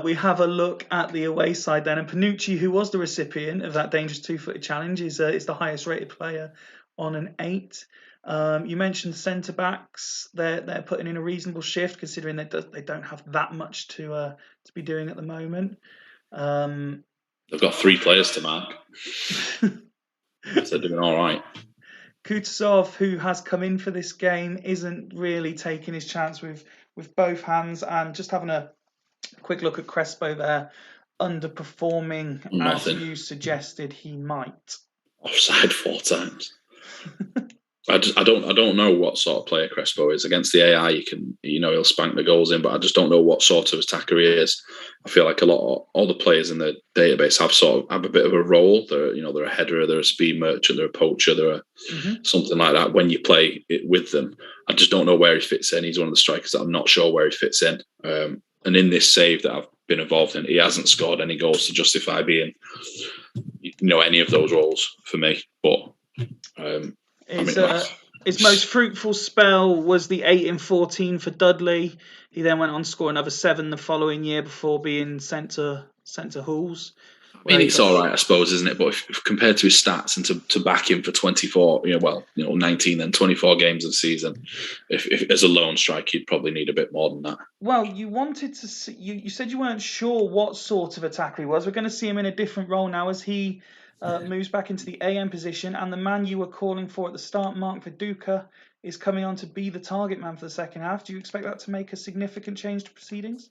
We have a look at the away side then, and Panucci, who was the recipient of that dangerous two-footed challenge, is the highest-rated player on an 8. You mentioned centre-backs. They're putting in a reasonable shift, considering they don't have that much to be doing at the moment. They've got 3 players to mark. So they're doing all right. Kutuzov, who has come in for this game, isn't really taking his chance with both hands, and just having a quick look at Crespo there, underperforming as you suggested he might. Offside 4 times. I don't know what sort of player Crespo is. Against the AI, he'll spank the goals in, but I just don't know what sort of attacker he is. I feel like all the players in the database have a bit of a role. They're a header, they're a speed merchant, they're a poacher, they're something like that. When you play it with them, I just don't know where he fits in. He's one of the strikers that I'm not sure where he fits in. And in this save that I've been involved in, he hasn't scored any goals to justify being, any of those roles for me. But His most fruitful spell was the 8-14 for Dudley. He then went on to score another 7 the following year before being sent to Halls. I mean, it's all right, I suppose, isn't it? But if compared to his stats and to back him for 24, 19 and 24 games of the season, if as a lone strike, you'd probably need a bit more than that. Well, you wanted to see, you said you weren't sure what sort of attacker he was. We're going to see him in a different role now as he moves back into the AM position, and the man you were calling for at the start, Mark Viduka, is coming on to be the target man for the second half. Do you expect that to make a significant change to proceedings?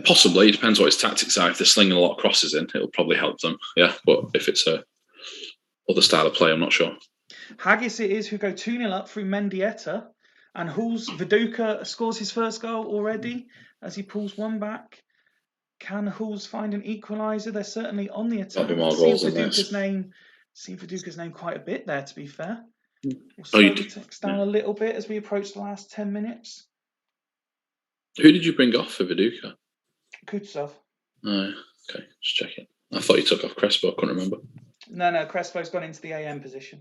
Possibly. It depends what his tactics are. If they're slinging a lot of crosses in, it'll probably help them. Yeah, but if it's a other style of play, I'm not sure. Haggis it is who go 2-0 up through Mendieta, and Hull's Viduka scores his first goal already as he pulls one back. Can Hulls find an equaliser? They're certainly on the attack. That'll be more goals than this. See Viduka's name quite a bit there, to be fair. We'll slowly text down a little bit as we approach the last 10 minutes. Who did you bring off for Viduka? Kutsov. Okay, just checking. I thought you took off Crespo. I couldn't remember. No, Crespo's gone into the AM position.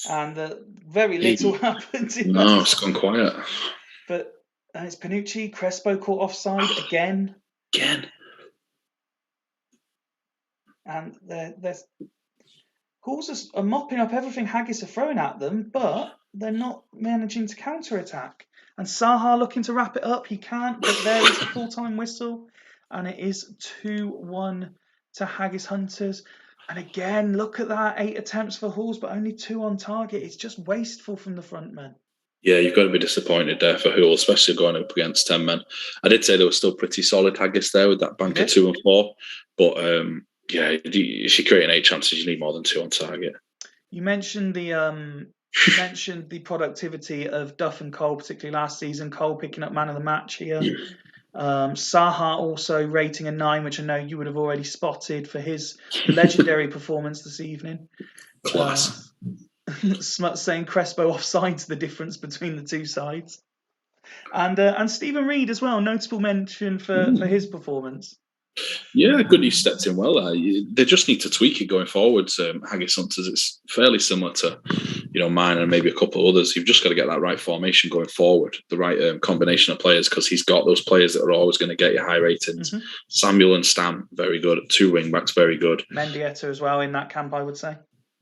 And very little happens. No, it's gone quiet. But it's Panucci. Crespo caught offside again. And there's Halls are mopping up everything Haggis are throwing at them, but they're not managing to counter-attack. And Saha looking to wrap it up. He can't, but there is the full-time whistle. And it is 2-1 to Haggis Hunters. And again, look at that. 8 attempts for Halls, but only 2 on target. It's just wasteful from the front men. Yeah, you've got to be disappointed there for Hull, especially going up against 10 men. I did say they were still pretty solid, Haggis, there with that bank of 2 and 4. But if you're creating 8 chances, you need more than 2 on target. You mentioned the productivity of Duff and Cole, particularly last season. Cole picking up man of the match here. Saha also rating a 9, which I know you would have already spotted for his legendary performance this evening. Class. Smut saying Crespo offsides the difference between the two sides. And Stephen Reed as well, notable mention for his performance. Yeah, good. He stepped in well there. They just need to tweak it going forwards. Haggis Hunters, it's fairly similar to, mine and maybe a couple of others. You've just got to get that right formation going forward, the right combination of players, because he's got those players that are always going to get you high ratings. Mm-hmm. Samuel and Stam, very good. 2 wing backs, very good. Mendieta as well in that camp, I would say.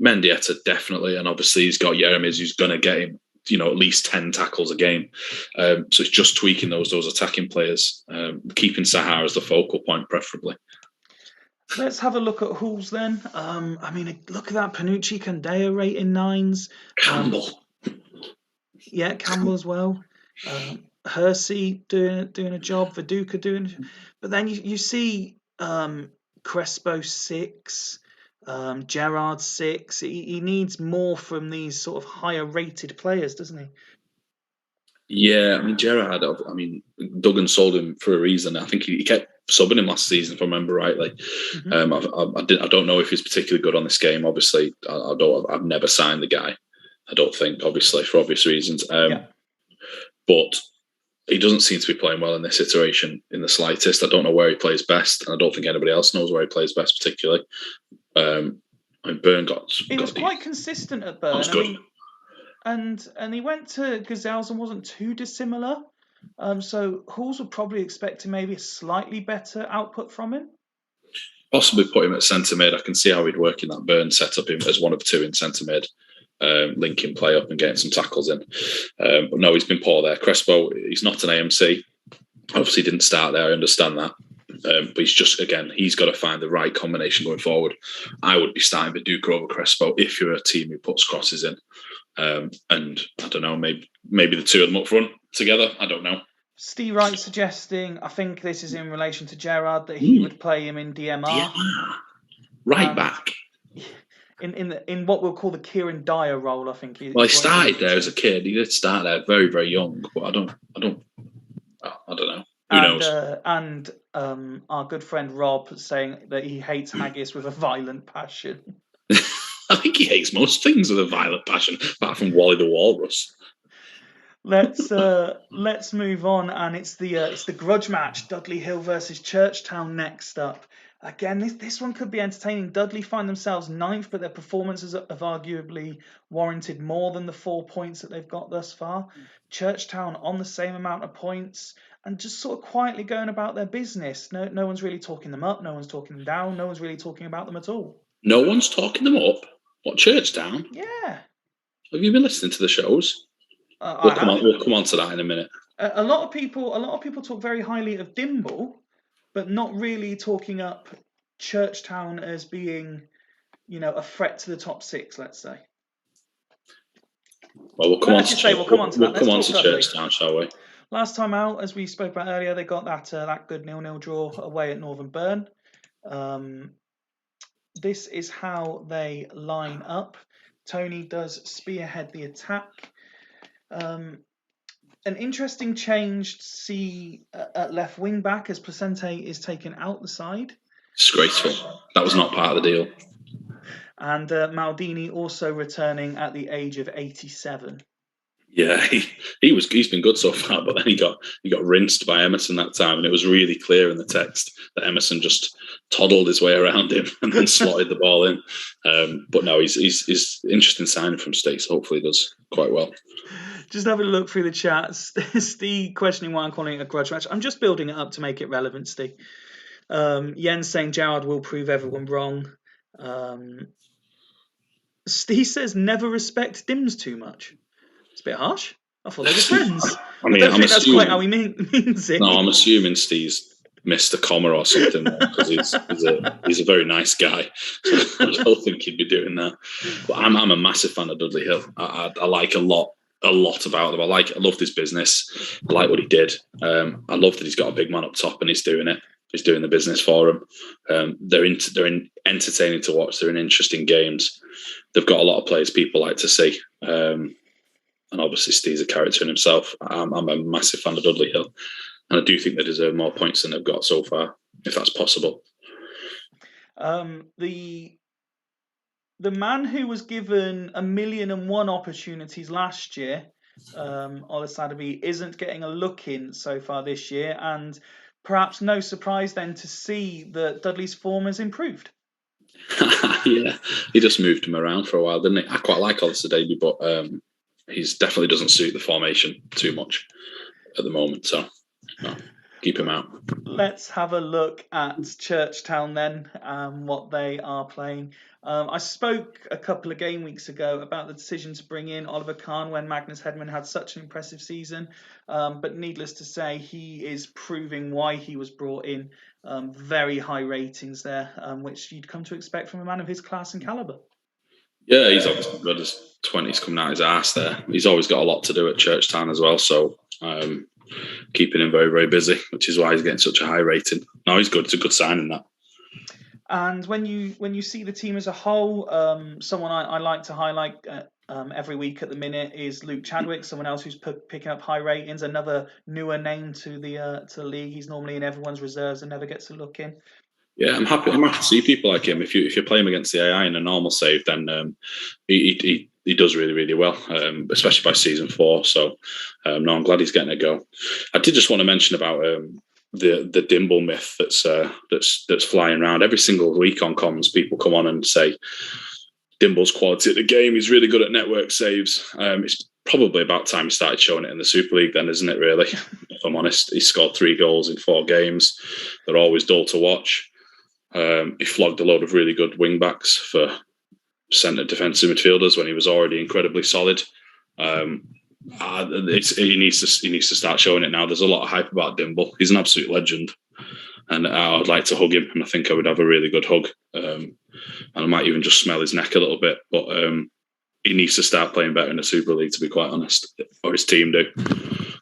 Mendieta, definitely. And obviously he's got Yeremis, who's going to get him, at least 10 tackles a game. So it's just tweaking those attacking players, keeping Sahar as the focal point, preferably. Let's have a look at Halls then. Look at that. Panucci, Candeo rating 9s. Campbell. Campbell as well. Hersey doing a job. Viduka doing. But then you see Crespo 6. Gerrard 6. He needs more from these sort of higher rated players, doesn't he? Yeah, Gerrard. Duggan sold him for a reason. I think he kept subbing him last season, if I remember rightly. Mm-hmm. I don't know if he's particularly good on this game. Obviously, I've never signed the guy. I don't think, obviously, for obvious reasons. But he doesn't seem to be playing well in this iteration in the slightest. I don't know where he plays best, and I don't think anybody else knows where he plays best particularly. Burn got. He was quite consistent at Burn. That was good. And he went to Gazelles and wasn't too dissimilar. So Halls would probably expect maybe a slightly better output from him. Possibly put him at centre mid. I can see how he'd work in that Burn setup him as one of 2 in centre mid, linking play up and getting some tackles in. But no, he's been poor there. Crespo, he's not an AMC. Obviously didn't start there. I understand that. But he's got to find the right combination going forward. I would be starting Viduka over Crespo if you're a team who puts crosses in. And I don't know, maybe the 2 of them up front together. I don't know. Steve Wright suggesting, I think this is in relation to Gerrard, that he would play him in DMR. Right back. In what we'll call the Kieran Dyer role, I think. He started there as a kid. He did start there very, very young, but I don't know. Who knows? And our good friend Rob saying that he hates Haggis with a violent passion. I think he hates most things with a violent passion, apart from Wally the Walrus. Let's move on, and it's the Grudge match, Dudley Hill versus Churchtown next up. Again, this one could be entertaining. Dudley find themselves 9th, but their performances have arguably warranted more than the 4 points that they've got thus far. Churchtown on the same amount of points and just sort of quietly going about their business. No one's really talking them up. No one's talking them down. No one's really talking about them at all. No one's talking them up? What, Churchtown? Yeah. Have you been listening to the shows? We'll come on to that in a minute. A lot of people talk very highly of Dimble, but not really talking up Churchtown as being, a threat to the top 6, let's say. Well, we'll come on to Churchtown, shall we? Last time out, as we spoke about earlier, they got that good 0-0 draw away at Northern Burn. This is how they line up. Tony does spearhead the attack. An interesting change to see at left wing back as Placente is taken out the side. Disgraceful. That was not part of the deal. And Maldini also returning at the age of 87. Yeah, he's been good so far, but then he got rinsed by Emerson that time, and it was really clear in the text that Emerson just toddled his way around him and then slotted the ball in. But no, he's interesting signing from States. Hopefully, he does quite well. Just having a look through the chat. Steve questioning why I'm calling it a grudge match. I'm just building it up to make it relevant, Steve. Jens saying Gerrard will prove everyone wrong. Steve says never respect Dims too much. It's a bit harsh. I thought they were friends. I don't think that's quite how he means it. No, I'm assuming Steve's missed a comma or something because he's a very nice guy. So I don't think he'd be doing that. But I'm a massive fan of Dudley Hill. I like a lot about him. I loved his business. I like what he did. I love that he's got a big man up top and he's doing it. He's doing the business for him. They're entertaining to watch. They're in interesting games. They've got a lot of players people like to see. And obviously Steve's a character in himself. I'm a massive fan of Dudley Hill. And I do think they deserve more points than they've got so far, if that's possible. The man who was given 1,000,001 opportunities last year, Ola Sadabi, isn't getting a look in so far this year. And perhaps no surprise then to see that Dudley's form has improved. Yeah, he just moved him around for a while, didn't he? I quite like Ola Sadabi, but he's definitely doesn't suit the formation too much at the moment. So no, keep him out. Let's have a look at Churchtown then, what they are playing. I spoke a couple of game weeks ago about the decision to bring in Oliver Kahn when Magnus Hedman had such an impressive season. But needless to say, he is proving why he was brought in. Very high ratings there, which you'd come to expect from a man of his class and calibre. Yeah, he's obviously good as 20's coming out his arse there. He's always got a lot to do at Churchtown as well, so keeping him very, very busy, which is why he's getting such a high rating. No, he's good. It's a good signing, that. And when you see the team as a whole, someone I like to highlight every week at the minute is Luke Chadwick, someone else who's picking up high ratings, another newer name to the league. He's normally in everyone's reserves and never gets a look in. Yeah, I'm happy to see people like him. If you play him against the AI in a normal save, then he does really, really well, especially by season 4. So no, I'm glad he's getting a go. I did just want to mention about the Dimble myth that's flying around every single week on comms. People come on and say Dimble's quality at the game. He's really good at network saves. It's probably about time he started showing it in the Super League then, isn't it, really? If I'm honest. He scored 3 goals in 4 games. They're always dull to watch. He flogged a load of really good wing backs for centre defensive midfielders when he was already incredibly solid. He needs to start showing it now. There's a lot of hype about Dimble. He's an absolute legend, and I'd like to hug him, and I think I would have a really good hug. And I might even just smell his neck a little bit, but he needs to start playing better in the Super League, to be quite honest, or his team do,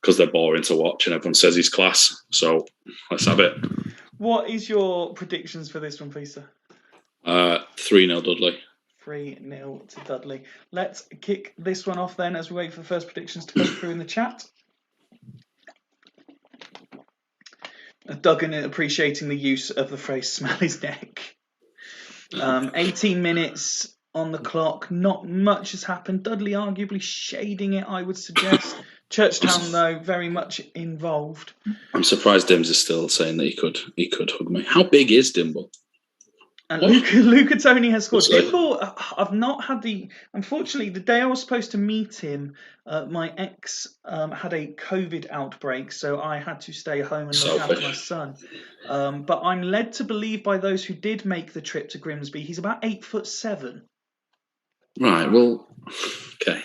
because they're boring to watch and everyone says he's class. So let's have it. What is your predictions for this one, please, sir? 3-0 Dudley. 3-0 to Dudley. Let's kick this one off then as we wait for the first predictions to come through in the chat. Duggan appreciating the use of the phrase smell his neck. 18 minutes on the clock. Not much has happened. Dudley arguably shading it, I would suggest. Churchtown, though, very much involved. I'm surprised Dims is still saying that he could hug me. How big is Dimble? And Luca Toni has scored. Dimble, I've not had unfortunately, the day I was supposed to meet him, my ex had a COVID outbreak, so I had to stay home and look after my son. But I'm led to believe by those who did make the trip to Grimsby, he's about 8'7". Right, well, okay.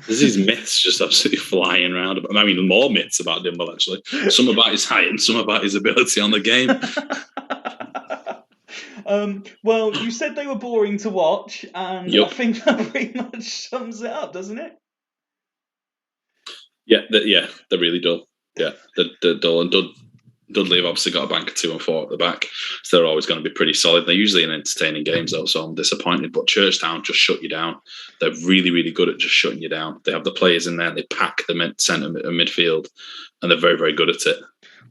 There's these myths just absolutely flying around. I mean, more myths about Dimble, actually. Some about his height and some about his ability on the game. Well, you said they were boring to watch, and I think that pretty much sums it up, doesn't it? Yeah, they're really dull. Yeah, they're dull. And Dudley have obviously got a bank of 2 and 4 at the back, so they're always going to be pretty solid. They're usually in entertaining games, though, so I'm disappointed. But Churchtown just shut you down. They're really, really good at just shutting you down. They have the players in there, they pack the centre and midfield, and they're very, very good at it.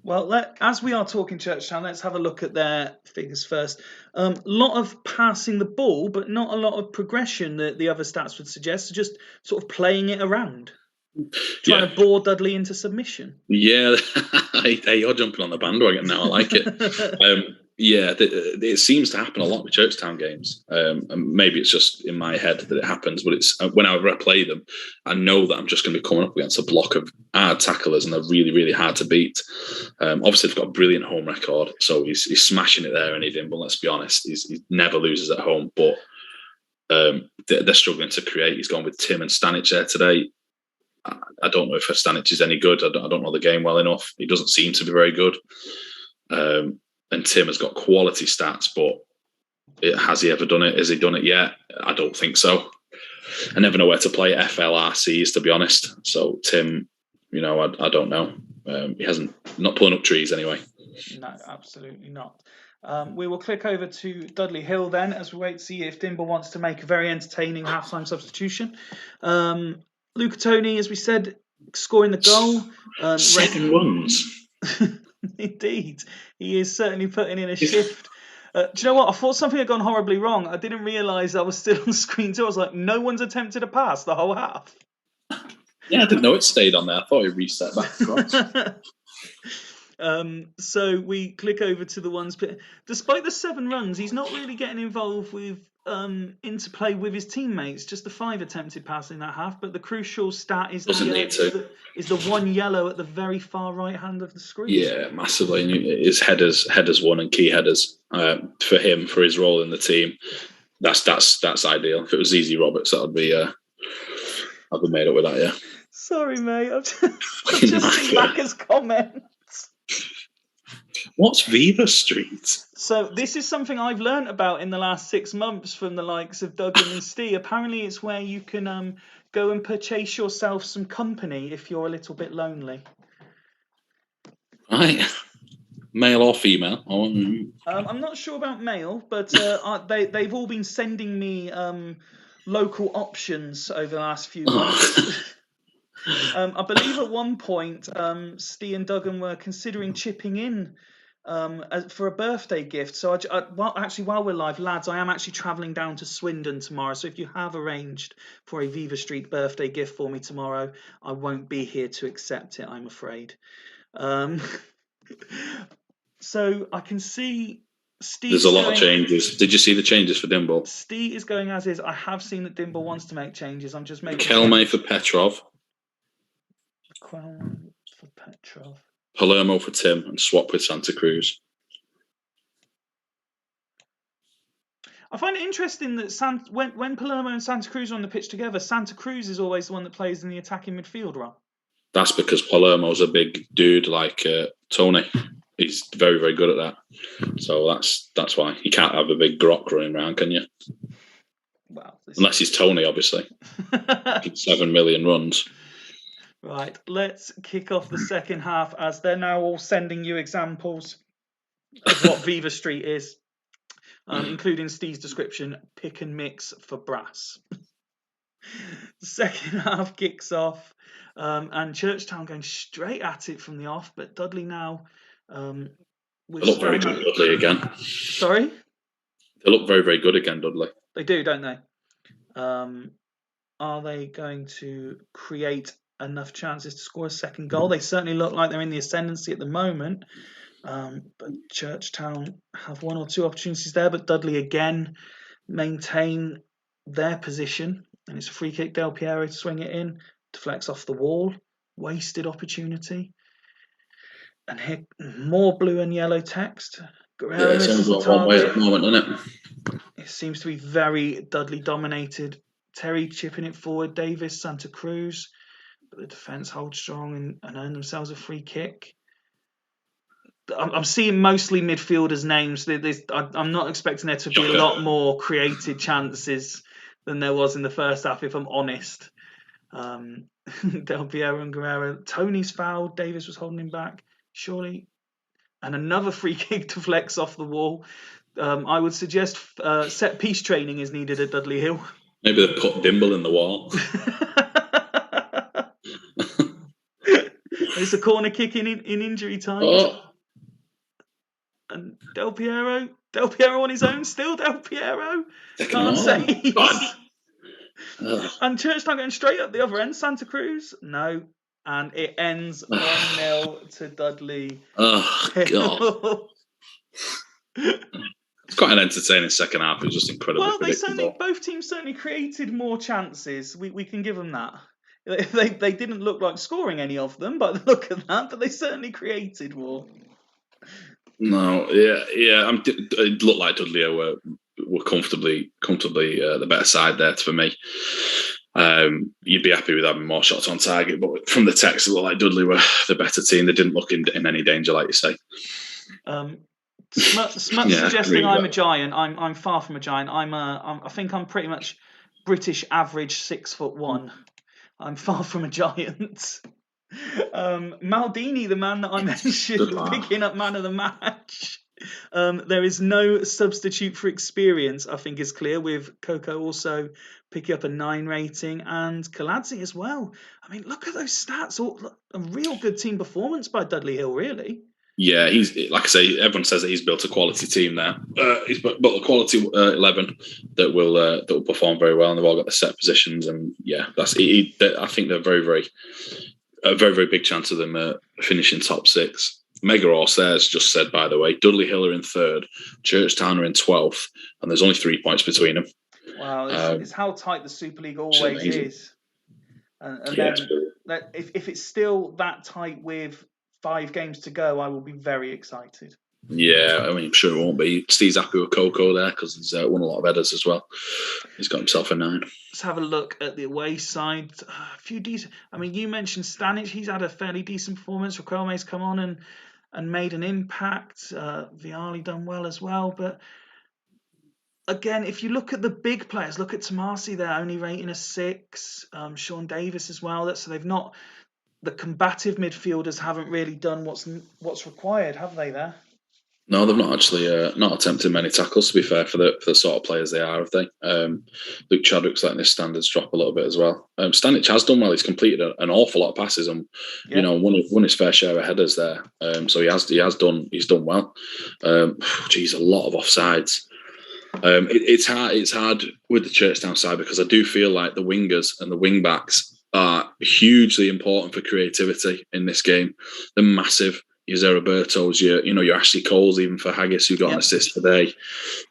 Well, as we are talking Churchtown, let's have a look at their figures first. A lot of passing the ball, but not a lot of progression that the other stats would suggest. So just sort of playing it around. Trying to bore Dudley into submission. Yeah, hey, you're jumping on the bandwagon now. I like it. It seems to happen a lot with Churchtown games. And maybe it's just in my head that it happens, but it's whenever I play them, I know that I'm just going to be coming up against a block of hard tacklers, and they're really, really hard to beat. Obviously, they've got a brilliant home record, so he's smashing it there, and but let's be honest, he never loses at home. But they're struggling to create. He's gone with Tim and Stanic there today. I don't know if Stanic is any good. I don't know the game well enough. He doesn't seem to be very good. And Tim has got quality stats, but has he ever done it? Has he done it yet? I don't think so. I never know where to play FLRCs, to be honest. So Tim, I don't know. He hasn't, not pulling up trees anyway. No, absolutely not. We will click over to Dudley Hill then, as we wait to see if Dimble wants to make a very entertaining halftime substitution. Luca Toni, as we said, scoring the goal. 7 runs. Indeed. He is certainly putting in a shift. Do you know what? I thought something had gone horribly wrong. I didn't realise I was still on screen too. I was like, no one's attempted a pass the whole half. Yeah, I didn't know it stayed on there. I thought it reset back across. So we click over to the ones. Despite the 7 runs, he's not really getting involved with interplay with his teammates. Just the 5 attempted passes in that half. But the crucial stat is the 1 yellow at the very far right hand of the screen. Yeah, massively. His headers won and key headers for him for his role in the team. That's ideal. If it was Easy Roberts, that would be. I'd be made up with that. Yeah. Sorry, mate. I've just seen Macca's comment. What's Viva Street? So this is something I've learned about in the last 6 months from the likes of Duggan and Steve. Apparently it's where you can go and purchase yourself some company if you're a little bit lonely. Right. Male or female? I'm not sure about male, but they've all been sending me local options over the last few months. I believe at one point Steve and Duggan were considering chipping in for a birthday gift. So while we're live, lads, I am actually travelling down to Swindon tomorrow. So if you have arranged for a Viva Street birthday gift for me tomorrow, I won't be here to accept it, I'm afraid. So I can see Steve. There's a lot of changes. Did you see the changes for Dimble? Steve is going as is. I have seen that Dimble wants to make changes. I'm just making. Kelme for Petrov. Kelme for Petrov. Palermo for Tim and swap with Santa Cruz. I find it interesting that when Palermo and Santa Cruz are on the pitch together, Santa Cruz is always the one that plays in the attacking midfield role. That's because Palermo's a big dude like Tony. He's very, very good at that. So that's why. You can't have a big grok running around, can you? Well, unless he's Tony, obviously. 7 million runs. Right, let's kick off the second half as they're now all sending you examples of what Viva Street is, including Steve's description, pick and mix for brass. The second half kicks off, and Churchtown going straight at it from the off, but Dudley now... they look very good, Dudley, again. Sorry? They look very, very good again, Dudley. They do, don't they? Are they going to create enough chances to score a second goal? They certainly look like they're in the ascendancy at the moment. But Churchtown have one or two opportunities there, but Dudley again maintain their position, and it's a free kick. Del Piero to swing it in, deflects off the wall, wasted opportunity. And here, more blue and yellow text. Guerrero misses the one way at target. the moment, isn't it? It seems to be very Dudley dominated. Terry chipping it forward, Davis, Santa Cruz, but the defence holds strong and earn themselves a free kick. I'm seeing mostly midfielders' names. I'm not expecting there to be a lot more created chances than there was in the first half, if I'm honest. Del Piero and Guerrero. Tony's fouled. Davis was holding him back. Surely. And another free kick deflects off the wall. I would suggest set piece training is needed at Dudley Hill. Maybe they put Dimble in the wall. It's a corner kick in injury time. Oh. And Del Piero on his own still. Del Piero can't say. And Churchtown getting straight up the other end. Santa Cruz, no. And it ends 1-0 to Dudley. Oh, God. It's quite an entertaining second half. It was just incredibly predictable. Both teams certainly created more chances. We can give them that. They didn't look like scoring any of them by the look of that, but they certainly created more. No, yeah. It looked like Dudley were comfortably the better side there for me. You'd be happy with having more shots on target, but from the text, it looked like Dudley were the better team. They didn't look in any danger, like you say. Smut suggesting I'm a giant. I'm far from a giant. I think I'm pretty much British average 6'1". I'm far from a giant. Maldini, the man that I mentioned, picking up man of the match. There is no substitute for experience, I think is clear, with Coco also picking up a 9 rating and Kaladze as well. I mean, look at those stats. A real good team performance by Dudley Hill, really. Yeah, he's, like I say, everyone says that he's built a quality team there. He's built a quality 11 that will perform very well, and they've all got the set positions. And yeah, I think they're a very, very big chance of them finishing top 6. Mega Horse there's just said, by the way, Dudley Hill are in 3rd, Churchtown are in 12th, and there's only 3 points between them. Wow, it's how tight the Super League always is. And then if it's still that tight with 5 games to go, I will be very excited. Yeah, I mean, I'm sure it won't be. Steve's happy with Coco there because he's won a lot of headers as well. He's got himself a 9. Let's have a look at the away side. A few decent. I mean, you mentioned Stanic. He's had a fairly decent performance. Raquelme's come on and made an impact. Viali done well as well. But again, if you look at the big players, look at Tomasi there, only rating a 6. Sean Davis as well. So they've not. The combative midfielders haven't really done what's required, have they? There. No, they've not actually not attempted many tackles, to be fair, for the sort of players they are, have they? Luke Chadwick's letting his standards drop a little bit as well. Stanic has done well. He's completed an awful lot of passes and won his fair share of headers there. So he's done well. A lot of offsides. It's hard with the Churchtown side because I do feel like the wingers and the wing backs are hugely important for creativity in this game. They're massive. Your Zerabertos, your Ashley Coles, even for Haggis, who got an assist today.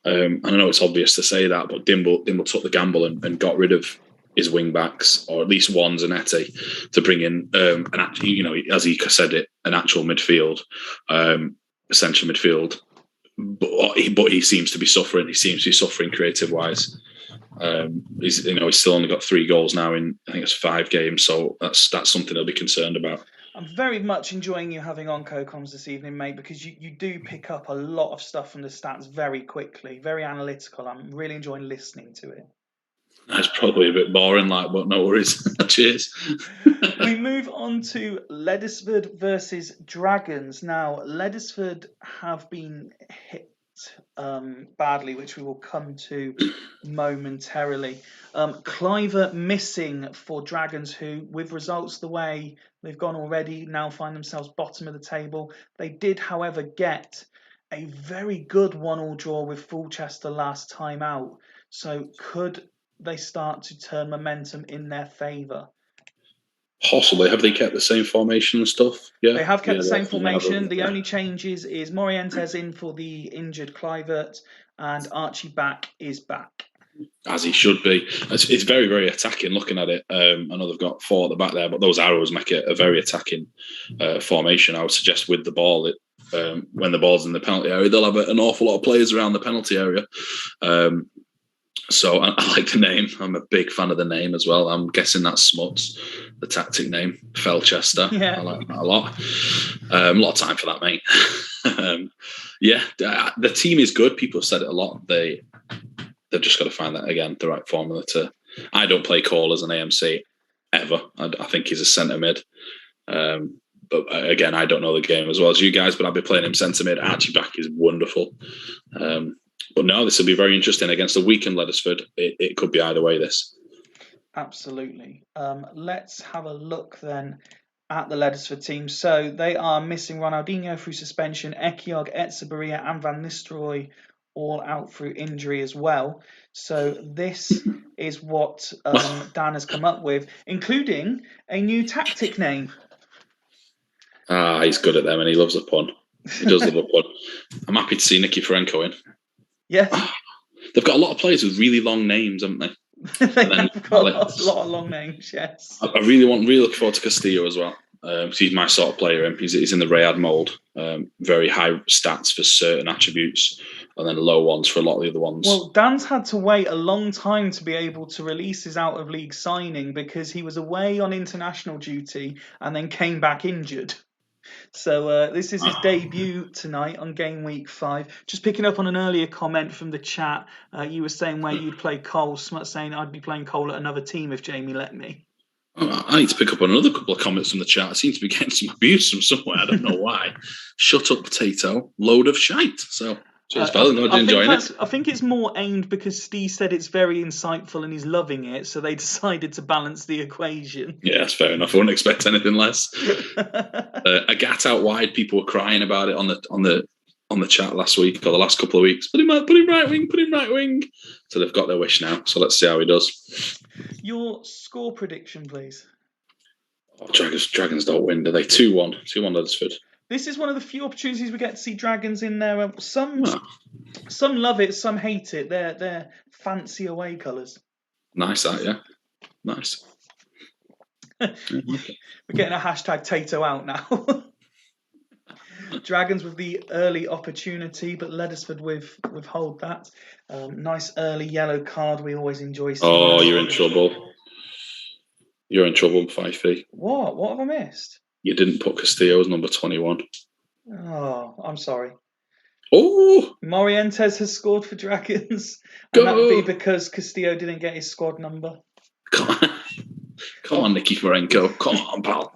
I know it's obvious to say that, but Dimble took the gamble and got rid of his wing backs, or at least one, Zanetti, to bring in as he said it, an actual midfield, essential midfield. But he seems to be suffering. He seems to be suffering creative wise. He's still only got 3 goals now in, I think it's 5 games, so that's something he'll be concerned about. I'm very much enjoying you having on CoComs this evening, mate, because you do pick up a lot of stuff from the stats very quickly, very analytical. I'm really enjoying listening to it. That's probably a bit boring, but no worries. Cheers. We move on to Ledesford versus Dragons. Now, Ledesford have been hit badly, which we will come to momentarily. Cliver missing for Dragons, who, with results the way they've gone already, now find themselves bottom of the table. They did, however, get a very good 1-1 draw with Foolchester last time out. So could they start to turn momentum in their favour? Possibly. Have they kept the same formation and stuff? Yeah. They have kept the same they have, formation. The yeah. only changes is Morientes in for the injured Clivert, and Archie back is back. As he should be. It's very, very attacking looking at it. I know they've got 4 at the back there, but those arrows make it a very attacking formation. I would suggest with the ball, when the ball's in the penalty area, they'll have an awful lot of players around the penalty area. So I like the name. I'm a big fan of the name as well. I'm guessing that's Smuts, the tactic name, Foolchester. Yeah. I like that a lot. A lot of time for that, mate. The team is good. People have said it a lot. They've just got to find that again, the right formula to. I don't play Cole as an AMC ever. I think he's a centre mid. But again, I don't know the game as well as you guys, but I'll be playing him centre mid. Archie back is wonderful. But no, this will be very interesting against a weakened Leadersford. It could be either way, this. Absolutely. Let's have a look then at the Leadersford team. So they are missing Ronaldinho through suspension, Ekiog, Etsabaria and Van Nistelrooy all out through injury as well. So this is what Dan has come up with, including a new tactic name. He's good at them and he loves a pun. He does love a pun. I'm happy to see Nicky Ferenco in. Yes. They've got a lot of players with really long names, haven't they? They have got a lot of long names, yes. I really looking forward to Castillo as well. He's my sort of player. He's in the Rayad mould. Very high stats for certain attributes and then low ones for a lot of the other ones. Well, Dan's had to wait a long time to be able to release his out-of-league signing because he was away on international duty and then came back injured. So this is his debut tonight on game week 5. Just picking up on an earlier comment from the chat, you were saying where you'd play Cole. Smut saying I'd be playing Cole at another team if Jamie let me. I need to pick up on another couple of comments from the chat. I seem to be getting some abuse from somewhere. I don't know why. Shut up, potato. Load of shite. So, cheers, fella. Glad you're enjoying it. I think it's more aimed because Steve said it's very insightful and he's loving it, so they decided to balance the equation. Yeah, that's fair enough. I wouldn't expect anything less. Agat out wide. People were crying about it on the chat last week or the last couple of weeks. Put him right wing. So they've got their wish now. So let's see how he does. Your score prediction, please. Dragons don't win, do they? 2-1 Leadersford. This is one of the few opportunities we get to see Dragons in there. Some love it, some hate it. They're fancy away colours. Nice, that, yeah. Nice. We're getting a hashtag Tato out now. Dragons with the early opportunity, but Leadersford withhold that. Nice early yellow card. We always enjoy seeing. Oh, you're in trouble. You're in trouble, Fifey. What? What have I missed? You didn't put Castillo as number 21. Oh, I'm sorry. Oh! Morientes has scored for Dragons. And that would be because Castillo didn't get his squad number. Come on, Nicky Ferenco. Come on, pal.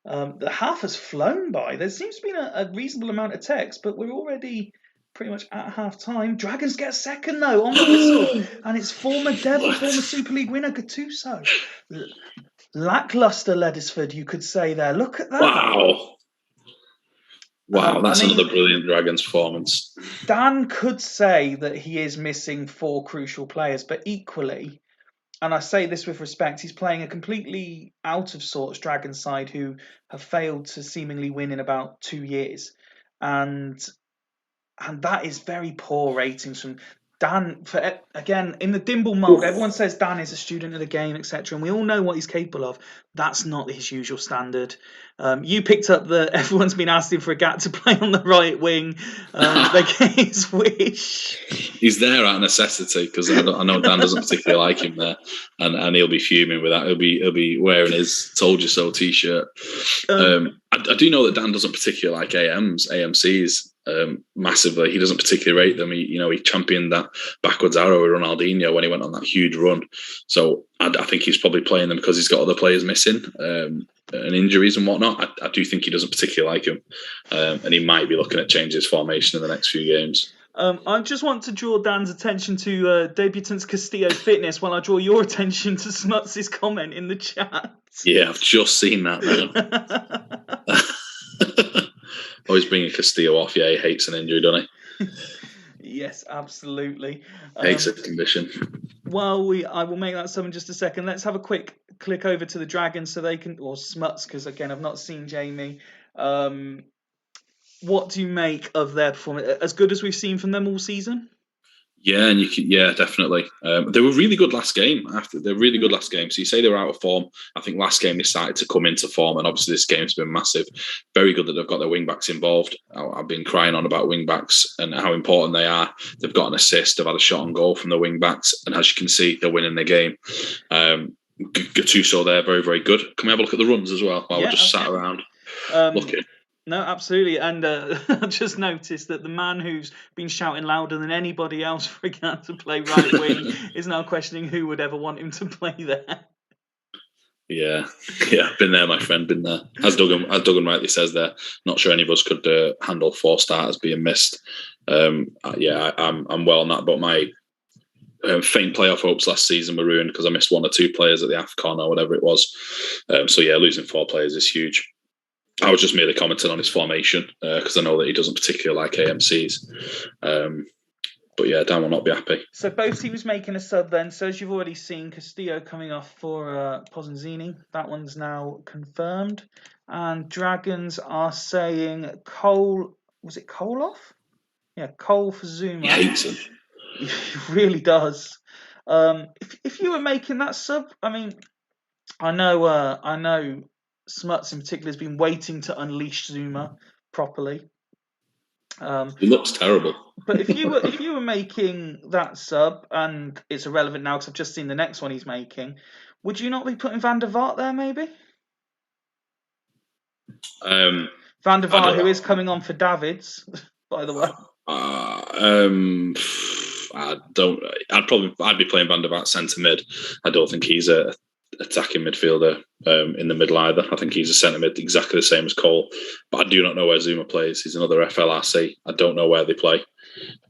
The half has flown by. There seems to be a reasonable amount of text, but we're already pretty much at half time. Dragons get second, though, on the whistle. And it's former Devil, former Super League winner, Gattuso. Lackluster Leadersford, you could say there. Look at that. Wow, that's another brilliant Dragons performance. Dan could say that he is missing 4 crucial players, but equally, and I say this with respect, he's playing a completely out of sorts Dragons side who have failed to seemingly win in about 2 years. And that is very poor ratings from Dan. Again, in the Dimble mould, everyone says Dan is a student of the game, etc. And we all know what he's capable of. That's not his usual standard. You picked up that everyone's been asking for a Gat to play on the right wing. They get his wish. He's there out of necessity because I know Dan doesn't particularly like him there, and he'll be fuming with that. He'll be wearing his "Told You So" t-shirt. I do know that Dan doesn't particularly like AMCs. Massively, he doesn't particularly rate them. He championed that backwards arrow with Ronaldinho when he went on that huge run. So I think he's probably playing them because he's got other players missing and injuries and whatnot. I do think he doesn't particularly like him, and he might be looking at changing his formation in the next few games. I just want to draw Dan's attention to debutants Castillo fitness while I draw your attention to Smuts' comment in the chat. Yeah, I've just seen that now. Always bringing Castillo off. Yeah, he hates an injury, doesn't he? Yes, absolutely. Hates a condition. Well, I will make that sub in just a second. Let's have a quick click over to the Dragons so they can, or Smuts, because again, I've not seen Jamie. What do you make of their performance? As good as we've seen from them all season? Yeah, and definitely. They were really good last game. They're really good last game. So you say they were out of form. I think last game they started to come into form, and obviously this game's been massive. Very good that they've got their wing backs involved. I've been crying on about wing backs and how important they are. They've got an assist. They've had a shot on goal from the wing backs, and as you can see, they're winning the game. Gattuso there, very, very good. Can we have a look at the runs as well while we're just sat around looking? No, absolutely. And I just noticed that the man who's been shouting louder than anybody else for Ghana to play right wing is now questioning who would ever want him to play there. Yeah, been there, my friend, been there. As Duggan rightly says there, not sure any of us could handle 4 starters being missed. I'm well on that, but my faint playoff hopes last season were ruined because I missed 1 or 2 players at the AFCON or whatever it was. Losing 4 players is huge. I was just merely commenting on his formation because I know that he doesn't particularly like AMCs. But yeah, Dan will not be happy. So both teams making a sub then. So as you've already seen, Castillo coming off for Pozzanzini. That one's now confirmed. And Dragons are saying Cole. Was it Cole off? Yeah, Cole for Zuma. He hates him. He really does. If you were making that sub, I mean, I know Smuts in particular has been waiting to unleash Zuma properly. He looks terrible. But if you were making that sub, and it's irrelevant now because I've just seen the next one he's making, would you not be putting Van der Vaart there maybe? Van der Vaart, who is coming on for Davids, by the way. I'd be playing Van der Vaart centre mid. I don't think he's a attacking midfielder in the middle either. I think he's a centre mid exactly the same as Cole. But I do not know where Zuma plays. He's another FLRC. I don't know where they play.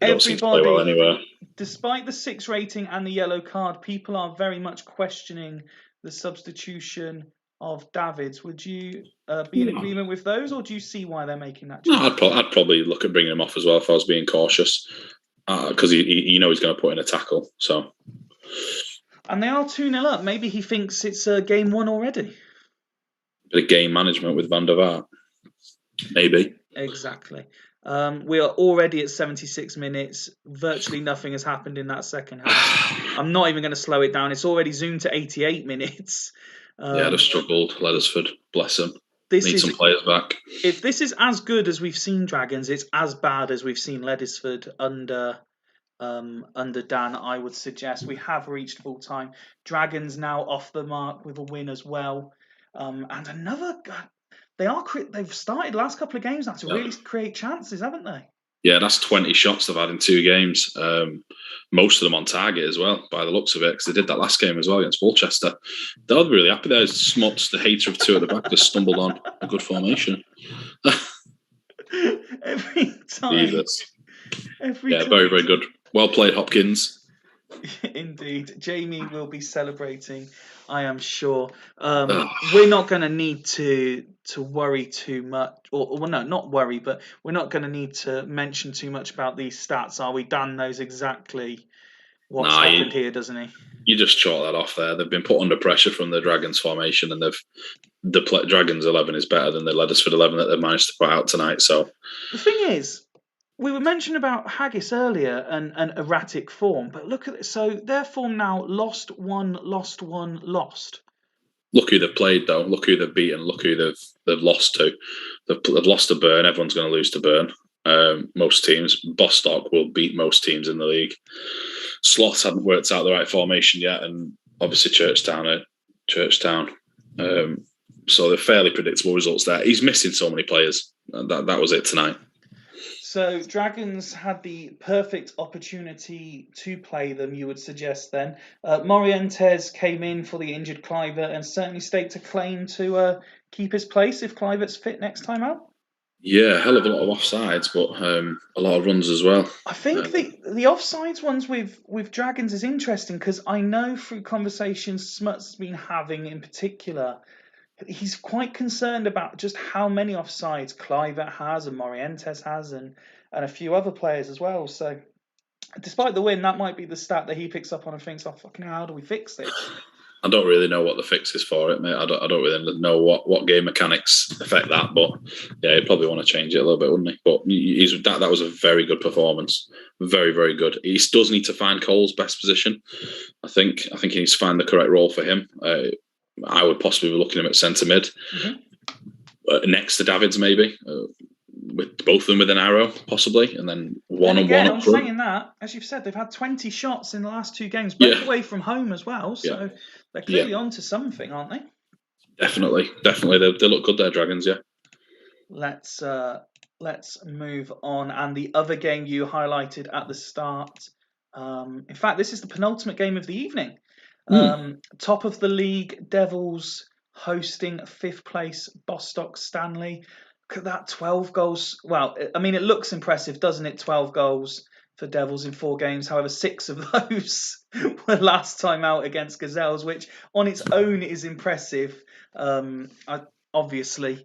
They don't seem to play well anywhere. Despite the 6 rating and the yellow card, people are very much questioning the substitution of Davids. Would you be in agreement with those, or do you see why they're making that change? No, I'd probably look at bringing him off as well if I was being cautious, because he's going to put in a tackle. So, and they are 2-0 up. Maybe he thinks it's game 1 already. Bit of game management with Van der Vaart, maybe. Exactly. We are already at 76 minutes. Virtually nothing has happened in that second half. I'm not even going to slow it down. It's already zoomed to 88 minutes. They've struggled. Leathersford, bless them. Need some players back. If this is as good as we've seen Dragons, it's as bad as we've seen Leathersford under Dan. I would suggest we have reached full time. Dragons now off the mark with a win as well, and another. They've started the last couple of games now to really create chances, haven't they? Yeah, that's 20 shots they've had in 2 games. Most of them on target as well, by the looks of it, because they did that last game as well against Foolchester. They'll be really happy there. Smuts, the hater of 2 at the back, just stumbled on a good formation. Every time. Jesus. Very, very good. Well played, Hopkins. Indeed. Jamie will be celebrating, I am sure. We're not going to need to worry too much, or no, not worry, but we're not going to need to mention too much about these stats, are we? Dan knows exactly what's happened here, doesn't he? You just chalk that off there. They've been put under pressure from the Dragons formation, and the Dragons 11 is better than the Leathersford 11 that they've managed to put out tonight. So the thing is, we were mentioning about Haggis earlier and erratic form, but look at it. So their form now: lost one, lost one, lost. Look who they've played, though. Look who they've beaten. Look who they've lost to. They've lost to Burn. Everyone's going to lose to Burn. Most teams. Bostock will beat most teams in the league. Sloth hadn't worked out the right formation yet, and obviously Churchtown. So they're fairly predictable results there. He's missing so many players. That was it tonight. So Dragons had the perfect opportunity to play them, you would suggest then. Morientes came in for the injured Clivert and certainly staked a claim to keep his place if Clivert's fit next time out. Yeah, hell of a lot of offsides, but a lot of runs as well. I think the offsides ones with Dragons is interesting because I know through conversations Smuts has been having in particular, he's quite concerned about just how many offsides Clivert has and Morientes has and a few other players as well. So despite the win, that might be the stat that he picks up on and thinks, "Oh, fucking hell, how do we fix this?" I don't really know what the fix is for it, mate. I don't really know what game mechanics affect that, but yeah, he'd probably want to change it a little bit, wouldn't he? But that was a very good performance, very, very good. He does need to find Cole's best position. I think he needs to find the correct role for him. I would possibly be looking at him at centre mid, next to Davids maybe. With both of them with an arrow, possibly, and then one on one. I'm saying that, as you've said, they've had 20 shots in the last 2 games, both away from home as well. So they're clearly onto something, aren't they? Definitely. They look good, there, Dragons. Yeah. Let's move on. And the other game you highlighted at the start. In fact, this is the penultimate game of the evening. Top of the league, Devils hosting 5th place Bostock Stanley. Look at that, 12 goals. Well, I mean, it looks impressive, doesn't it? 12 goals for Devils in 4 games. However, 6 of those were last time out against Gazelles, which on its own is impressive. Obviously,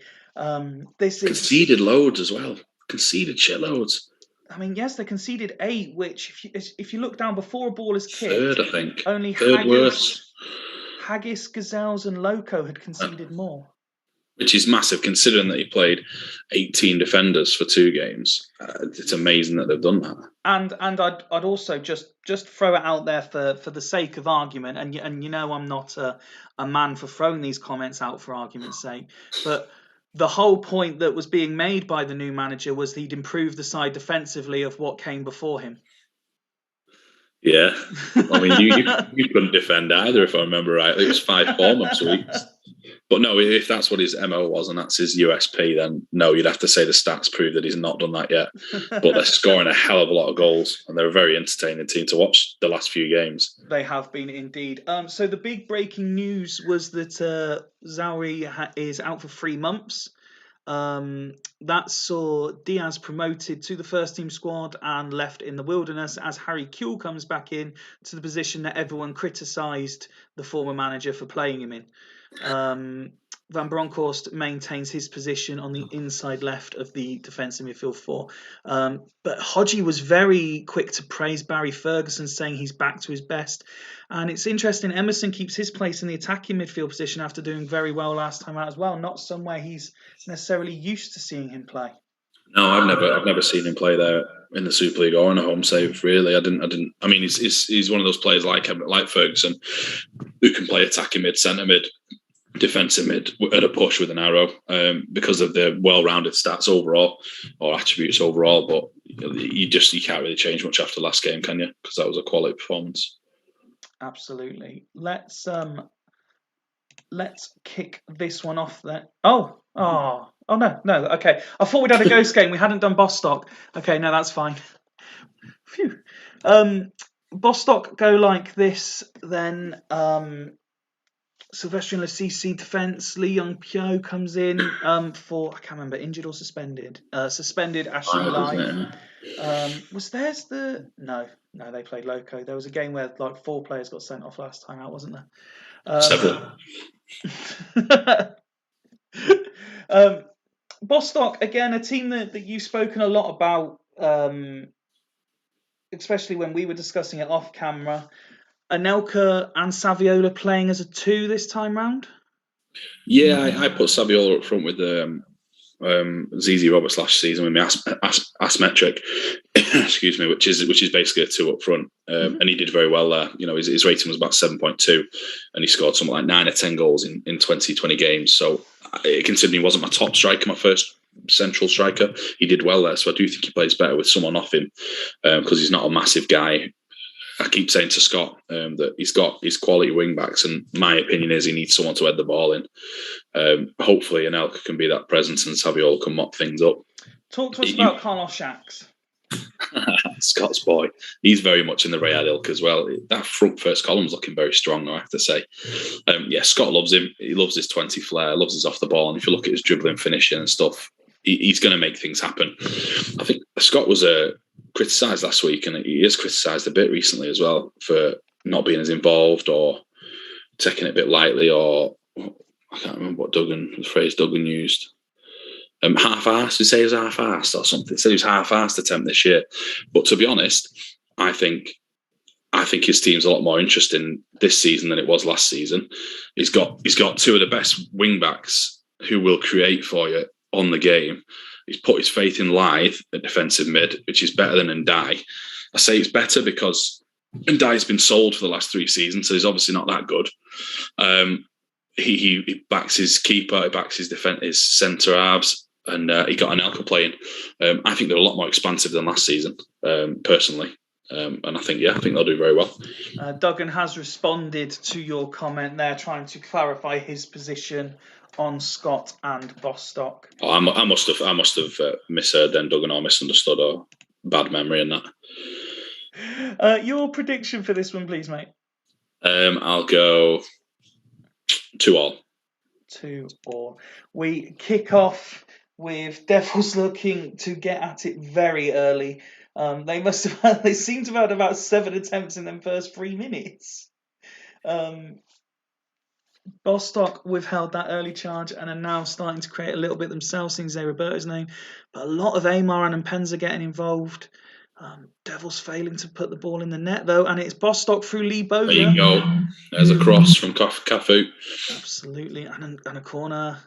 this is conceded loads as well. Conceded shitloads. I mean, yes, they conceded 8, which if you look down before a ball is kicked, third, I think. Only third worst. Haggis, Gazelles, and Loco had conceded more. Which is massive, considering that he played 18 defenders for 2 games. It's amazing that they've done that. And I'd also just throw it out there for the sake of argument, and you know I'm not a man for throwing these comments out for argument's sake, but the whole point that was being made by the new manager was he'd improve the side defensively of what came before him. Yeah, I mean you couldn't defend either, if I remember rightly. It was 5-4 most weeks. But no, if that's what his MO was and that's his USP, then no, you'd have to say the stats prove that he's not done that yet. But they're scoring a hell of a lot of goals, and they're a very entertaining team to watch the last few games. They have been indeed. So the big breaking news was that Zauri is out for 3 months. That saw Diaz promoted to the first team squad and left in the wilderness as Harry Kuehl comes back in to the position that everyone criticised the former manager for playing him in. Van Bronckhorst maintains his position on the inside left of the defensive midfield 4. But Hodgie was very quick to praise Barry Ferguson, saying he's back to his best. And it's interesting, Emerson keeps his place in the attacking midfield position after doing very well last time out as well. Not somewhere he's necessarily used to seeing him play. No, I've never seen him play there in the Super League or in a home save. Really, I didn't. I mean, he's one of those players like Ferguson who can play attacking mid, centre mid, defensive mid at a push with an arrow, because of the well-rounded stats overall or attributes overall. But you can't really change much after last game, can you? Because that was a quality performance. Absolutely. Let's kick this one off then. Oh no. Okay, I thought we'd had a ghost game. We hadn't done Bostock. Okay, no, that's fine. Phew. Bostock go like this then. Sylvester Lassisi defence. Lee Young Pyo comes in for, I can't remember, injured or suspended. Suspended Ashley Lai. Was theirs the... No, they played Loco. There was a game where like 4 players got sent off last time out, wasn't there? Several. Bostock, again, a team that you've spoken a lot about, especially when we were discussing it off camera. Anelka and Saviola playing as a 2 this time round? Yeah, I put Saviola up front with ZZ Roberts last season with my asymmetric, excuse me, which is basically a 2 up front, and he did very well there. You know, his rating was about 7.2, and he scored something like 9 or 10 goals in 20 games. So, considering he wasn't my top striker, my first central striker, he did well there. So I do think he plays better with someone off him, because he's not a massive guy. I keep saying to Scott that he's got his quality wing backs, and my opinion is he needs someone to head the ball in. Hopefully Anelka can be that presence and Saviola can mop things up. Talk to us about Carlos Shacks. Scott's boy. He's very much in the Rayad ilk as well. That front first column's looking very strong, I have to say. Scott loves him. He loves his 20 flair, loves his off the ball, and if you look at his dribbling, finishing and stuff, he's going to make things happen. I think Scott was criticised last week, and he is criticised a bit recently as well for not being as involved or taking it a bit lightly, or I can't remember what the phrase Duggan used. Half-assed, he say he was half-assed or something. He said he was half-assed attempt this year. But to be honest, I think his team's a lot more interesting this season than it was last season. He's got two of the best wing backs who will create for you on the game. He's put his faith in Lythe at defensive mid, which is better than Ndai. I say it's better because Ndai's been sold for the last 3 seasons, so he's obviously not that good. He backs his keeper, he backs his centre halves, and he got Anelka playing. I think they're a lot more expansive than last season, personally. And I think they'll do very well. Duggan has responded to your comment there, trying to clarify his position on Scott and Bostock. Oh, I must have misheard then, Duggan, or misunderstood, or bad memory in that. Your prediction for this one, please, mate. I'll go 2-2. 2-2. We kick off with Devils looking to get at it very early. They seem to have had about 7 attempts in them first 3 minutes. Bostock withheld that early charge and are now starting to create a little bit themselves, seeing Roberto's name. But a lot of Amar and Mpenza getting involved. Devils failing to put the ball in the net, though, and it's Bostock through Lee Bowyer. There you go. There's a cross from Cafu. Absolutely, and a corner.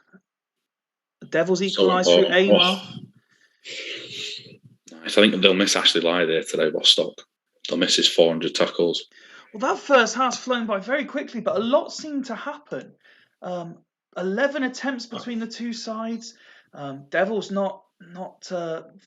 The Devils equalise through Amar. I think they'll miss Ashley Lythe there today, Bostock. They'll miss his 400 tackles. Well, that first half's flown by very quickly, but a lot seemed to happen. 11 attempts between the two sides. Devils not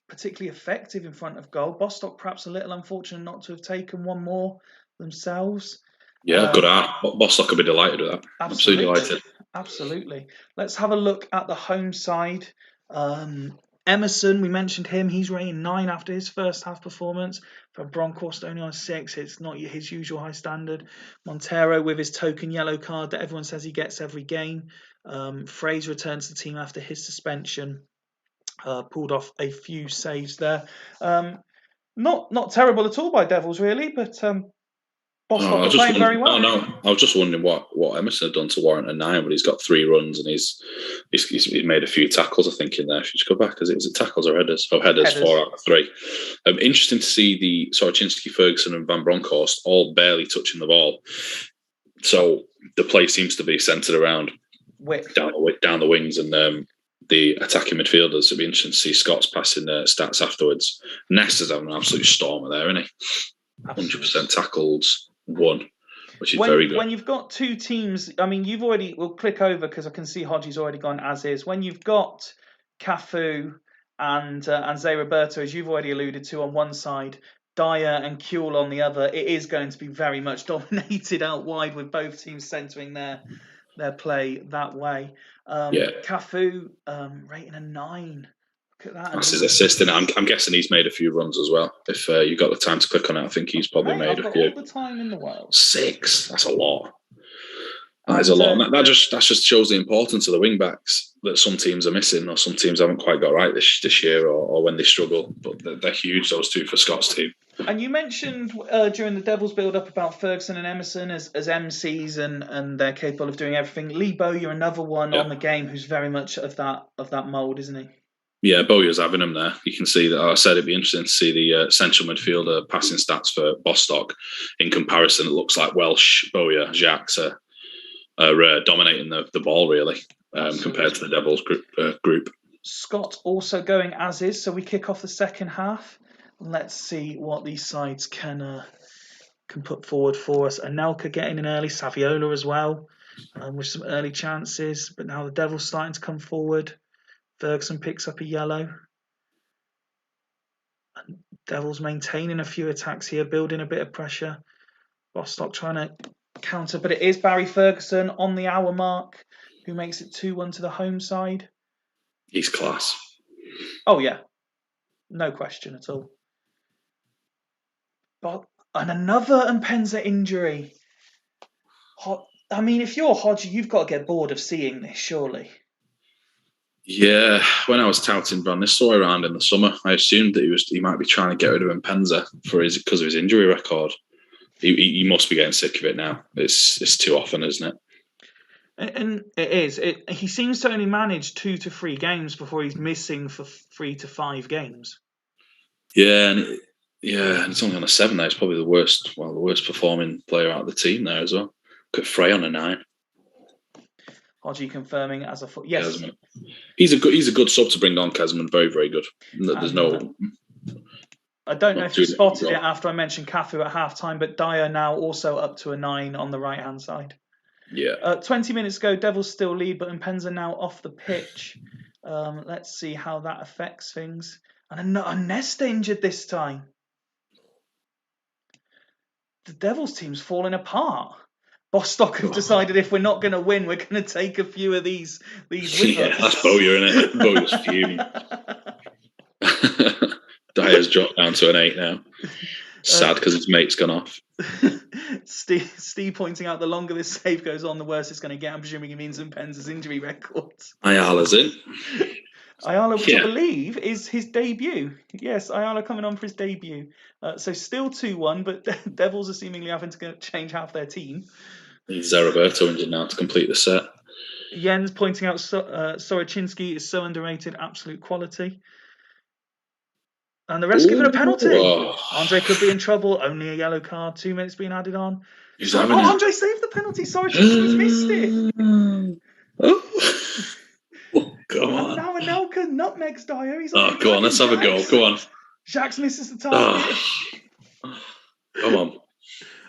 particularly effective in front of goal. Bostock perhaps a little unfortunate not to have taken one more themselves. Yeah, good art. Bostock will be delighted with that. Absolutely delighted. Absolutely. Let's have a look at the home side. Emerson, we mentioned him. He's rating 9 after his first half performance. For Bronkhorst only on 6. It's not his usual high standard. Montero with his token yellow card that everyone says he gets every game. Fraser returns to the team after his suspension. Pulled off a few saves there. Not terrible at all by Devils, really, but Bostock are playing very well. No, I was just wondering what Emerson had done to warrant a 9, but he's got 3 runs and he's made a few tackles, I think, in there. Should you go back? Was it tackles or headers? Oh, headers. 4 out of 3. Interesting to see the Soroczynski, Ferguson and Van Bronckhorst all barely touching the ball. So the play seems to be centred around down the wings and the attacking midfielders. It'll be interesting to see Scott's passing stats afterwards. Ness is having an absolute stormer there, isn't he? 100% tackles, 1, which is very good. When you've got 2 teams, I mean, we'll click over because I can see Hodgie's already gone as is. When you've got Cafu and Zé Roberto, as you've already alluded to, on one side, Dyer and Kuehl on the other, it is going to be very much dominated out wide with both teams centering their play that way. Cafu rating a 9. Look at that. That's his assistant. I'm guessing he's made a few runs as well. If you've got the time to click on it, I think he's probably made a few. All the time in the world. 6. That's a lot. That is a lot. And that just shows the importance of the wing backs that some teams are missing or some teams haven't quite got right this year or when they struggle. But they're huge, those 2, for Scott's team. And you mentioned during the Devils build-up about Ferguson and Emerson as MCs and they're capable of doing everything. Lee Bowyer, another one on the game who's very much of that mould, isn't he? Yeah, Bowyer's having him there. You can see that. I said it'd be interesting to see the central midfielder passing stats for Bostock. In comparison, it looks like Welsh, Bowyer, Jacques are dominating the ball, really, compared to the Devils group. Scott also going as is, so we kick off the second half. Let's see what these sides can put forward for us. Anelka getting in early, Saviola as well, with some early chances. But now the Devils starting to come forward. Ferguson picks up a yellow. And Devils maintaining a few attacks here, building a bit of pressure. Bostock trying to counter, but it is Barry Ferguson on the hour mark who makes it 2-1 to the home side. He's class. Oh, yeah. No question at all. And another Mpenza injury. I mean, if you're Hodgie, you've got to get bored of seeing this, surely. Yeah, when I was touting Van Nistelrooy around in the summer, I assumed that he might be trying to get rid of Mpenza because of his injury record. He must be getting sick of it now. It's too often, isn't it? And it is. He seems to only manage 2 to 3 games before he's missing for 3 to 5 games. Yeah, and Yeah, and it's only on a 7 there. It's probably the worst performing player out of the team there as well. Look at Frey on a 9. Hodgie confirming as a foot. Yes. Kesman. He's a good sub to bring on, Kesman. Very, very good. There's no... I don't know if you spotted it after I mentioned Cafu at half-time, but Dyer now also up to a 9 on the right-hand side. Yeah. 20 minutes ago, Devils still lead, but Mpenza now off the pitch. Let's see how that affects things. And a Nesta injured this time. The Devils team's falling apart. Bostock have decided if we're not going to win, we're going to take a few of these with us. That's Bowyer, isn't it? Bowyer's fuming. Dyer's dropped down to an 8 now. Sad because his mate's gone off. Steve pointing out the longer this save goes on, the worse it's going to get. I'm presuming he means Mpenza's injury records. Ayala's in. Ayala, which I believe is his debut. Yes, Ayala coming on for his debut. So still 2-1, but Devils are seemingly having to change half their team. Needs Zaraberto injured now to complete the set. Jens pointing out Soroczynski is so underrated, absolute quality. And the rest given a penalty. Oh. Andre could be in trouble. Only a yellow card. 2 minutes being added on. Andre saved the penalty. Soroczynski's missed it. Oh, come on. Now Anelka nutmegs Dyer. He's go on, let's have a go. Go on. Jacques misses the target. Come on.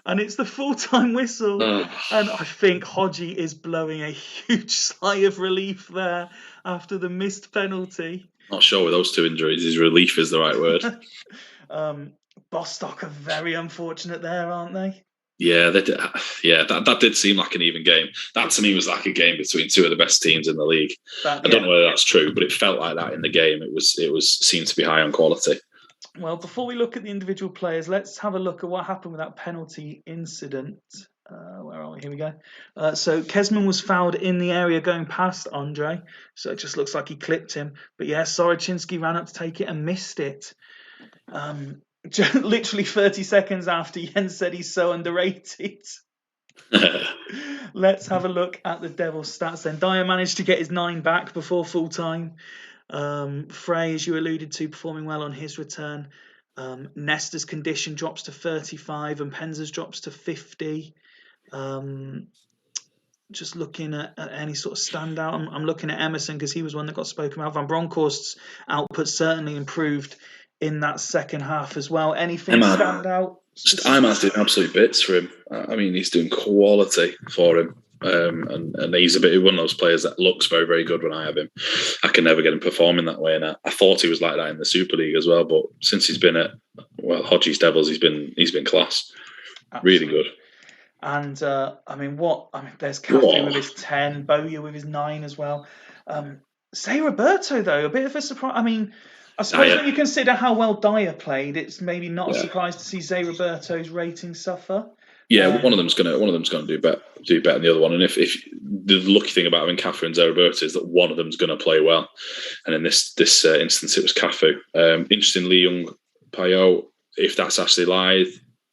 And it's the full-time whistle. And I think Hodgie is blowing a huge sigh of relief there after the missed penalty. Not sure with those two injuries, his relief is the right word. Bostock are very unfortunate there, aren't they? Yeah, they did. Yeah, that did seem like an even game. That to me was like a game between two of the best teams in the league. I don't know whether that's true, but it felt like that in the game. It seemed to be high on quality. Well, before we look at the individual players, let's have a look at what happened with that penalty incident. Where are we? Here we go. So Kesman was fouled in the area going past Andre. So it just looks like he clipped him. But yeah, Soroczynski ran up to take it and missed it. Literally 30 seconds after Jens said he's so underrated. Let's have a look at the Devils' stats then. Dyer managed to get his 9 back before full time. Frey, as you alluded to, performing well on his return. Nesta's condition drops to 35 and Mpenza's drops to 50. Just looking at any sort of standout. I'm looking at Emerson because he was one that got spoken about. Van Bronckhorst's output certainly improved in that second half as well. Anything stand out? Iman's doing absolute bits for him. I mean, he's doing quality for him. And he's a bit one of those players that looks very, very good when I have him. I can never get him performing that way. And I thought he was like that in the Super League as well. But since he's been at Hodgie's Devils, he's been class. Absolutely. Really good. And there's Cafu with his 10, Bowyer with his 9 as well. Zé Roberto though, a bit of a surprise. I mean, I suppose when you consider how well Dyer played, it's maybe not a surprise to see Zé Roberto's rating suffer. Yeah, one of them's gonna do better than the other one. And if the lucky thing about having Cafu and Zé Roberto is that one of them's gonna play well. And in this instance, it was Cafu. Interestingly, young Payot, if that's actually live,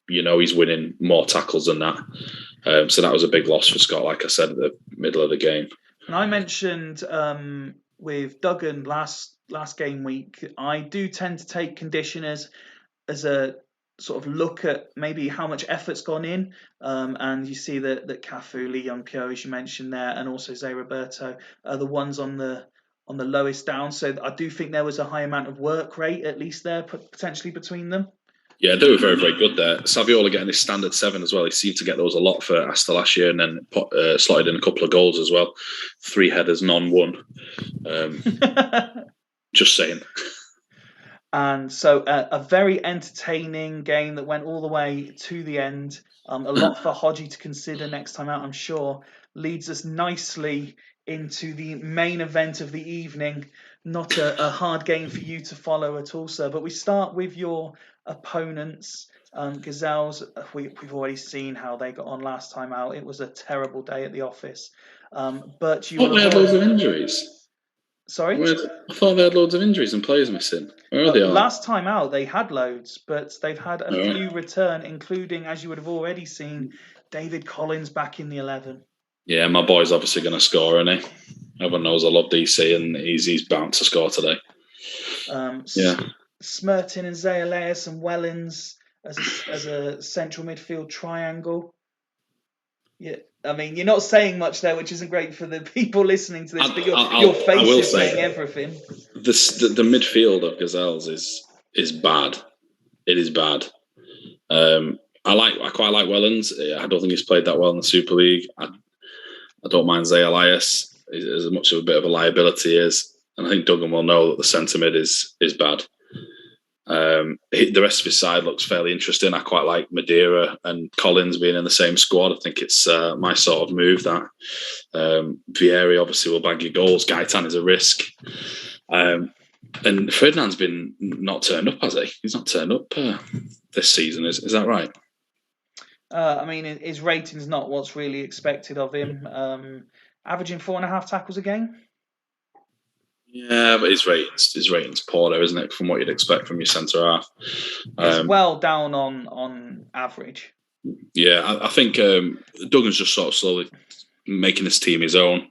he's winning more tackles than that. So that was a big loss for Scott, like I said at the middle of the game. And I mentioned with Duggan last game week, I do tend to take condition as a sort of look at maybe how much effort's gone in, and you see that Cafu, Lee Young-Pyo, as you mentioned there, and also Zé Roberto are the ones on the lowest down. So I do think there was a high amount of work rate at least there potentially between them. Yeah, they were very, very good there. Saviola getting his standard 7 as well. He seemed to get those a lot for Astor last year, and then slotted in a couple of goals as well. 3 headers, none. Just saying. And so a very entertaining game that went all the way to the end. A lot for Hodgie to consider next time out, I'm sure. Leads us nicely into the main event of the evening. Not a hard game for you to follow at all, sir. But we start with your opponents. Gazelles, we've already seen how they got on last time out. It was a terrible day at the office. But you had loads of injuries. Sorry? I thought they had loads of injuries and players missing. Where are they? Last time out, they had loads, but they've had a few return, including, as you would have already seen, David Collins back in the 11. Yeah, my boy's obviously going to score, isn't he? Everyone knows I love DC, and he's bound to score today. Yeah. Smertin and Zayaleas and Wellens as a central midfield triangle. Yeah, I mean, you're not saying much there, which isn't great for the people listening to this, but your face is saying everything. The midfield of Gazelles is bad. It is bad. I quite like Wellens. I don't think he's played that well in the Super League. I don't mind Zay Elias as much of a bit of a liability is, and I think Duggan will know that the centre mid is bad. The rest of his side looks fairly interesting. I quite like Madeira and Collins being in the same squad. I think it's my sort of move. That Vieri obviously will bag your goals. Gaitan is a risk. And Ferdinand's been not turned up, has he? He's not turned up this season. Is that right? I mean, his rating's not what's really expected of him. Averaging 4.5 tackles a game. Yeah, but his rating's poor, though, isn't it? From what you'd expect from your centre half. It's well down on average. Yeah, I think Duggan's just sort of slowly making this team his own.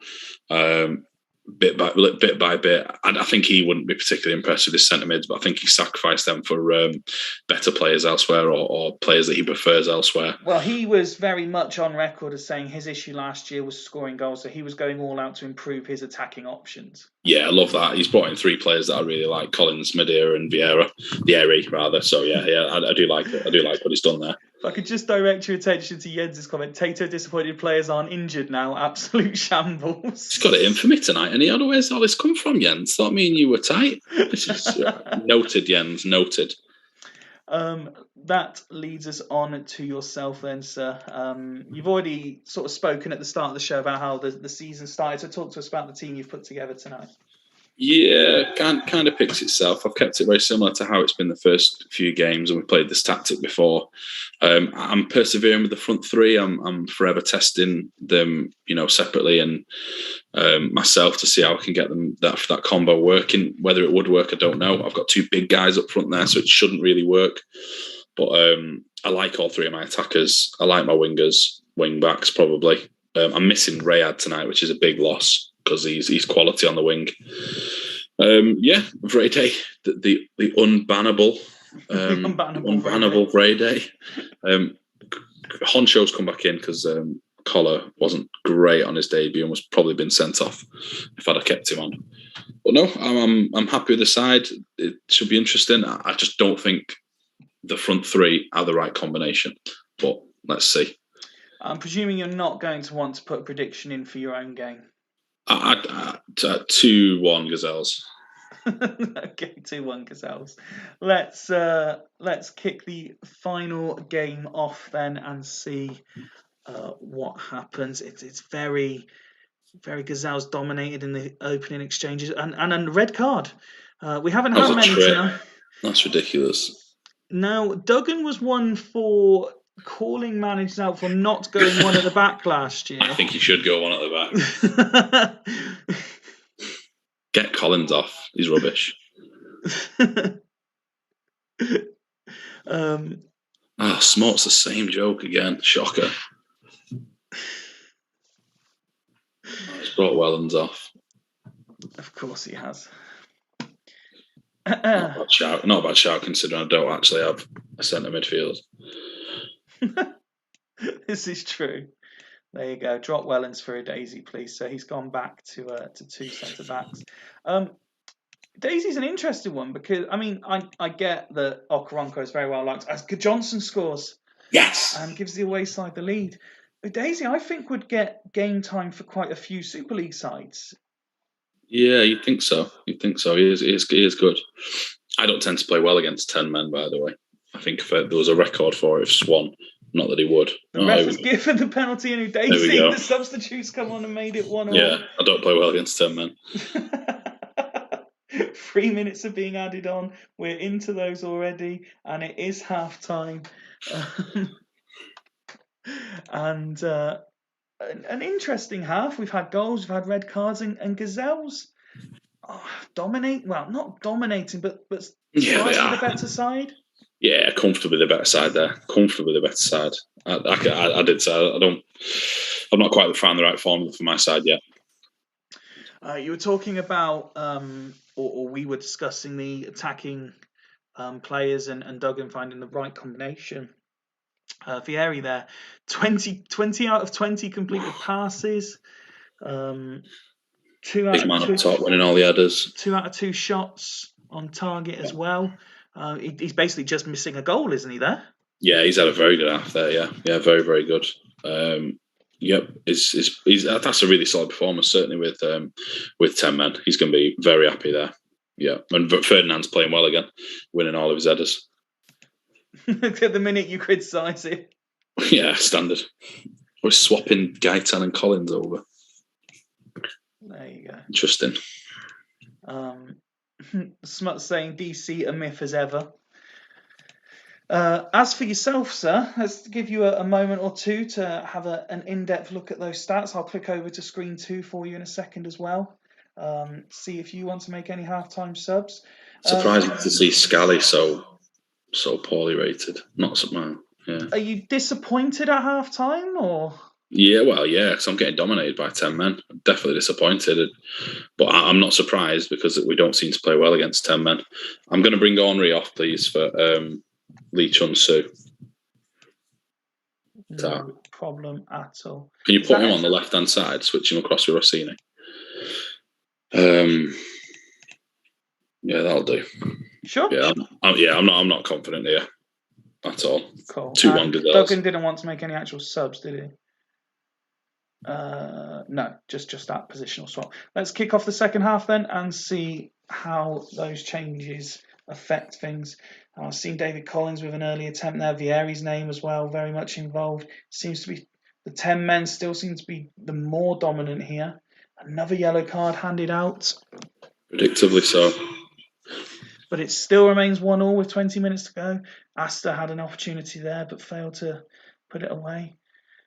Bit by bit. I think he wouldn't be particularly impressed with his centre mids, but I think he sacrificed them for better players elsewhere or players that he prefers elsewhere. Well, he was very much on record as saying his issue last year was scoring goals, so he was going all out to improve his attacking options. Yeah, I love that. He's brought in 3 players that I really like: Collins, Madeira, and Vieri, rather. So yeah, I do like it. I do like what he's done there. If I could just direct your attention to Jens's comment, Tato disappointed players aren't injured now. Absolute shambles. He's got it in for me tonight, and he had where's all this come from, Jens? Thought me and you were tight. This is noted, Jens, noted. That leads us on to yourself then, sir. You've already sort of spoken at the start of the show about how the season started, so talk to us about the team you've put together tonight. Yeah, kind of picks itself. I've kept it very similar to how it's been the first few games, and we played this tactic before. I'm persevering with the front 3. I'm forever testing them, separately and myself to see how I can get them that combo working. Whether it would work, I don't know. I've got 2 big guys up front there, so it shouldn't really work. But I like all 3 of my attackers. I like my wingers, wing backs probably. I'm missing Rayad tonight, which is a big loss because he's quality on the wing. Vrede, the unbannable, unbannable Vrede. Honcho's come back in because Collar wasn't great on his debut and was probably been sent off if I'd have kept him on. But no, I'm happy with the side. It should be interesting. I just don't think the front 3 are the right combination. But let's see. I'm presuming you're not going to want to put a prediction in for your own game. 2-1 Gazelles. Okay, 2-1 Gazelles. Let's kick the final game off then and see what happens. It's very, very Gazelles dominated in the opening exchanges and a red card. We haven't had many tonight. That's ridiculous. Now, Duggan was one for calling managers out for not going one at the back last year. I think he should go one at the back. Get Collins off. He's rubbish. Smart's the same joke again. Shocker. He's brought Wellens off. Of course he has. Not a bad shout considering I don't actually have a centre midfield. This is true. There you go. Drop Wellens for a Daisy, please. So he's gone back to 2 centre backs. Daisy's an interesting one because I get that Okoronkwo is very well liked. As Johnson scores, yes, and gives the away side the lead. But Daisy, I think, would get game time for quite a few Super League sides. Yeah, you'd think so. He is good. I don't tend to play well against 10 men, by the way. I think if there was a record for it, if Swan, not that he would. The ref has given the penalty and Daisy. The substitutes come on and made it 1-1. Yeah, I don't play well against 10 men. 3 minutes are being added on. We're into those already, and it is half time. And an interesting half. We've had goals, we've had red cards, and Gazelles dominate. Well, not dominating, but slightly the better side. Yeah, comfortably the better side there. Comfortably the better side. I did say I'm not quite found the right formula for my side yet. You were talking about, or we were discussing the attacking players and Duggan finding the right combination. Vieri there, 20 out of 20 completed passes. 2 out Big man of up 2, top, winning all the headers. 2 out of 2 shots on target as well. He's basically just missing a goal, isn't he? There. Yeah, he's had a very good half there. Yeah, very, very good. Yep, that's a really solid performance. Certainly with 10 men, he's going to be very happy there. Yeah, and Ferdinand's playing well again, winning all of his headers. At the minute you criticise it. Yeah, standard. We're swapping Gaitan and Collins over. There you go. Interesting. Smut saying DC a myth as ever. As for yourself, sir, let's give you a moment or two to have an in-depth look at those stats. I'll click over to screen 2 for you in a second as well. See if you want to make any halftime subs. Surprising to see Scally so poorly rated. Not so. Yeah. Are you disappointed at halftime, or? Yeah, well, yeah, because I'm getting dominated by 10 men. I'm definitely disappointed. But I'm not surprised because we don't seem to play well against 10 men. I'm going to bring Ornery off, please, for Lee Chun-Soo. No problem at all. Can you put him on the left-hand side, switch him across with Rossini? Yeah, that'll do. Sure. Yeah, I'm not confident here at all. Cool. 2-1 Gazelles. Duggan didn't want to make any actual subs, did he? No, just that positional swap. Let's kick off the second half then and see how those changes affect things. I've seen David Collins with an early attempt there. Vieri's name as well, very much involved. Seems to be the 10 men still seem to be the more dominant here. Another yellow card handed out. Predictably so. But it still remains 1-1 with 20 minutes to go. Asta had an opportunity there but failed to put it away.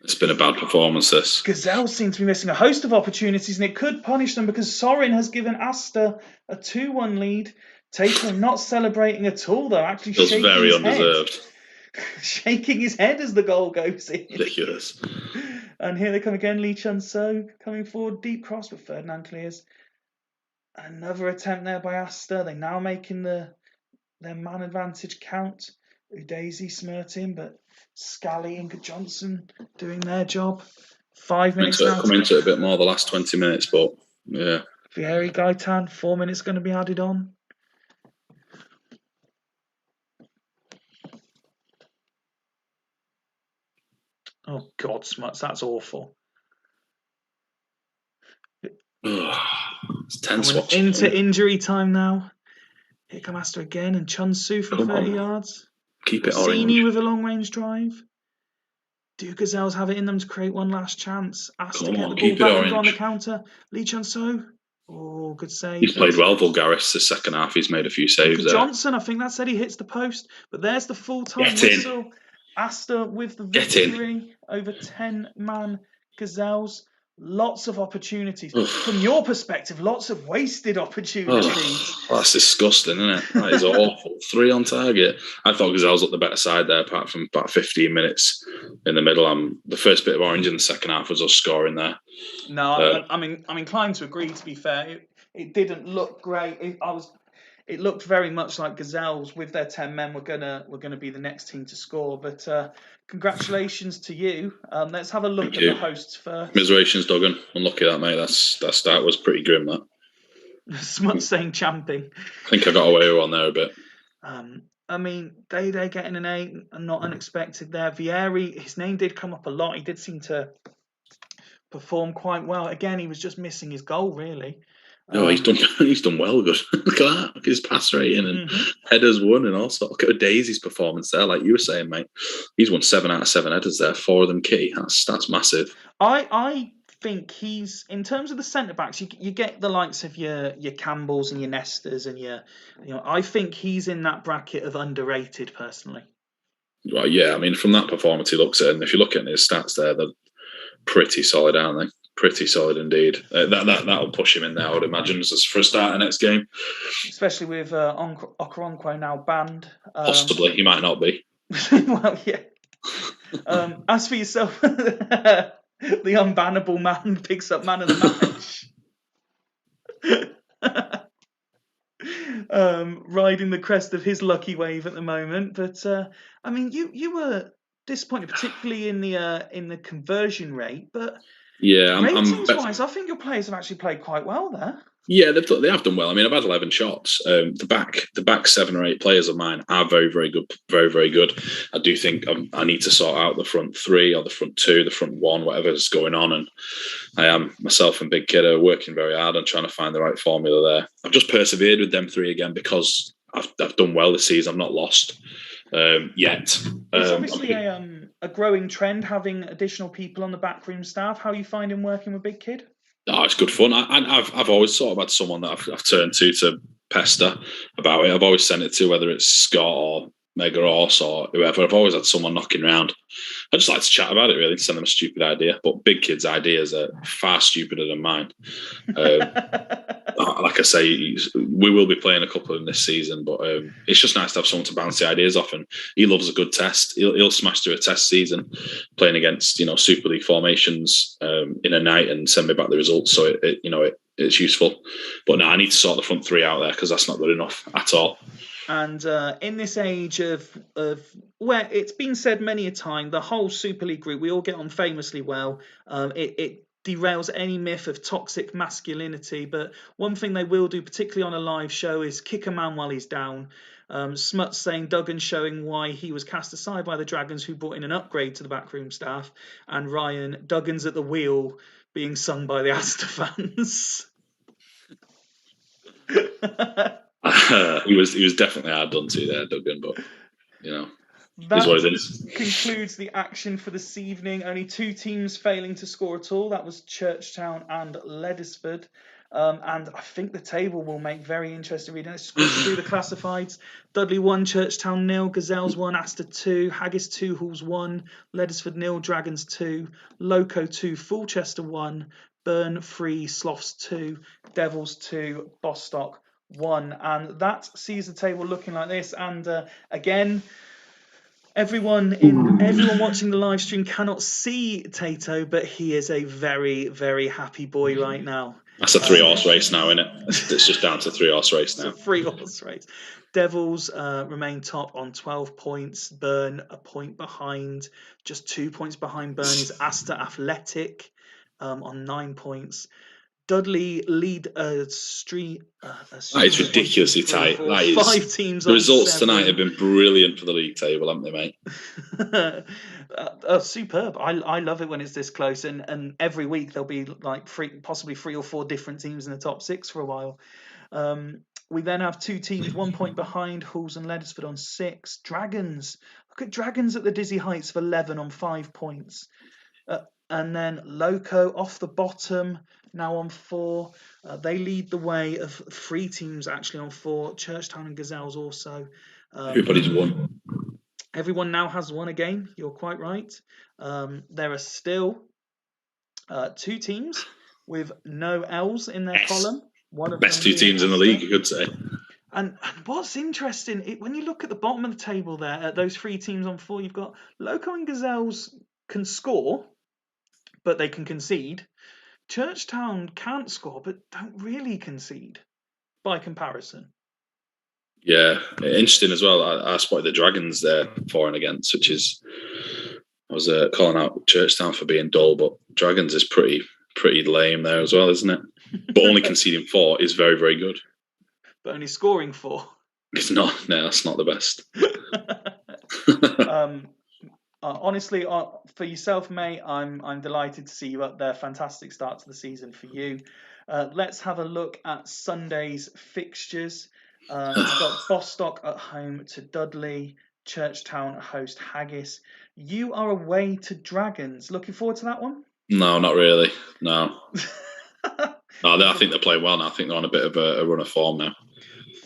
It's been a bad performance, this. Gazelle seem to be missing a host of opportunities, and it could punish them because Sorin has given Asta a 2-1 lead. Tatum not celebrating at all, though, actually shaking very his undeserved. Head. Shaking his head as the goal goes in. Ridiculous. And here they come again, Lee Chun-Soo coming forward, deep cross, but Ferdinand clears. Another attempt there by Asta. They're now making their man advantage count. Udesi smirting, but Scally and Johnson doing their job. 5 minutes now. Come into it a bit more the last 20 minutes, but yeah. Vieri Gaitan, 4 minutes going to be added on. Oh God, Smuts, that's awful. It's tense watching. Into injury time now. Here come Asta again, and Chun-Soo for 30 yards. Keep it Rossini orange. with a long range drive. Do Gazelles have it in them to create one last chance? Asta to get the ball back and go on the counter. Lee Chun-Soo. Oh, good save. He's played well, Vulgaris, the second half. He's made a few saves there. Johnson, I think that said he hits the post. But there's the full-time whistle. Asta with the victory over 10-man Gazelles. Lots of opportunities. From your perspective, lots of wasted opportunities. That's disgusting, isn't it? That is awful. 3 on target. I thought Gazelles up the better side there, apart from about 15 minutes in the middle. The first bit of orange in the second half was us scoring there. No, I'm inclined to agree, to be fair. It didn't look great. It looked very much like Gazelles with their 10 men were gonna be the next team to score. But congratulations to you. Let's have a look at the hosts first. Commiserations, Duggan. Unlucky that, mate. That start was pretty grim, that. Smut saying champing. I think I got away with one there a bit. Day getting an 8, not unexpected there. Vieri, his name did come up a lot. He did seem to perform quite well. Again, he was just missing his goal, really. No, he's done well. Good. Look at that. Look at his pass rating and headers won and all sorts. Look at Daisy's performance there, like you were saying, mate. He's won 7 out of 7 headers there, 4 of them key. That's massive. I think he's, in terms of the centre backs, you get the likes of your Campbells and your Nestors and I think he's in that bracket of underrated personally. Well, yeah, from that performance he looks at, and if you look at his stats there, they're pretty solid, aren't they? Pretty solid indeed. That'll push him in there, I would imagine, for a start of next game. Especially with Okoronkwo now banned. Possibly, he might not be. Well, yeah. As for yourself, the unbannable man picks up man of the match. riding the crest of his lucky wave at the moment. But I mean, you were disappointed, particularly in the conversion rate. But Yeah, ratings-wise, I think your players have actually played quite well there. Yeah, they have done well. I mean, I've had 11 shots. The back 7 or 8 players of mine are very, very good. Very, very good. I do think I need to sort out the front 3 or the front 2, the front 1, whatever's going on. And I am, myself and Big Kid, are working very hard on trying to find the right formula there. I've just persevered with them 3 again because I've done well this season. I've not lost yet. It's obviously a growing trend, having additional people on the backroom staff. How are you finding working with Big Kid? Oh, it's good fun. I've always sort of had someone that I've turned to pester about it. I've always sent it to, whether it's Scott or Mega Horse or whoever. I've always had someone knocking around. I just like to chat about it, really, send them a stupid idea. But Big Kid's ideas are far stupider than mine. Like I say, we will be playing a couple of them this season, but it's just nice to have someone to bounce the ideas off. And he loves a good test. He'll smash through a test season playing against Super League formations in a night and send me back the results. So it's useful. But no, I need to sort the front 3 out there because that's not good enough at all. And in this age of where it's been said many a time, the whole Super League group, we all get on famously well. It derails any myth of toxic masculinity. But one thing they will do, particularly on a live show, is kick a man while he's down. Smuts saying Duggan showing why he was cast aside by the Dragons, who brought in an upgrade to the backroom staff. And Ryan, Duggan's at the wheel, being sung by the Astor fans. He was definitely hard done to there, Duggan, but that is what it is. Concludes the action for this evening. Only 2 teams failing to score at all. That was Churchtown and Leddersford. And I think the table will make very interesting reading. Let's just quickly do the classifieds. Dudley 1, Churchtown 0, Gazelles 1, Astor 2, Haggis 2, Halls 1, Leddersford 0, Dragons 2, Loco 2, Foolchester 1, Burn 3, Sloths 2, Devils 2, Bostock 1. And that sees the table looking like this. And again, everyone watching the live stream cannot see Tato, but he is a very, very happy boy right now. That's a 3-horse race now, isn't it? It's just down to 3-horse race now. It's a 3-horse race. Devils remain top on 12 points. Burn a point behind. Just 2 points behind Burn is Astor Athletic on 9 points. Dudley lead a street. That is ridiculously tight. 5 teams. The results tonight have been brilliant for the league table, haven't they, mate? Superb. I love it when it's this close, and every week there'll be like possibly 3 or 4 different teams in the top 6 for a while. We then have 2 teams 1 point behind, Halls and Leddersford on 6. Dragons. Look at Dragons at the dizzy heights of 11 on 5 points. And then Loco off the bottom, now on 4. They lead the way of 3 teams actually on 4. Churchtown and Gazelles also. Everybody's won. Everyone now has won again. You're quite right. There are still 2 teams with no L's in their column. One of best 2 teams in the league, you could say. And what's interesting, when you look at the bottom of the table there, at those 3 teams on 4, you've got Loco and Gazelles can score, but they can concede. Churchtown can't score, but don't really concede by comparison. Yeah, interesting as well. I spotted the Dragons there for and against, which is, I was calling out Churchtown for being dull, but Dragons is pretty lame there as well, isn't it? But only conceding 4 is very, very good. But only scoring 4. It's not. No, that's not the best. Honestly, for yourself, mate, I'm delighted to see you up there. Fantastic start to the season for you. Let's have a look at Sunday's fixtures. We've got Bostock at home to Dudley, Churchtown host Haggis. You are away to Dragons. Looking forward to that one? No, not really. No. I think they're playing well now. I think they're on a bit of a run of form now.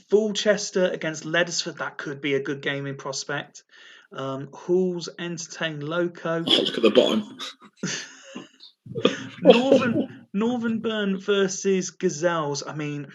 Foolchester against Leddersford. That could be a good game in prospect. Halls entertain Loco. Oh, look at the bottom. Northern Burn versus Gazelles. I mean,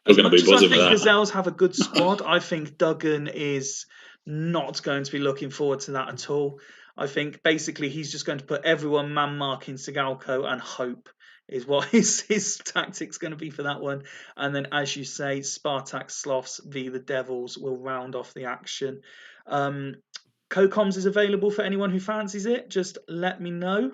We're as going to much be as I buzzing think with that. Gazelles have a good squad, I think Duggan is not going to be looking forward to that at all. I think basically he's just going to put everyone man marking Sigalco and hope is what his tactic's going to be for that one. And then, as you say, Spartak Sloths v the Devils will round off the action. CoComs is available for anyone who fancies it. Just let me know.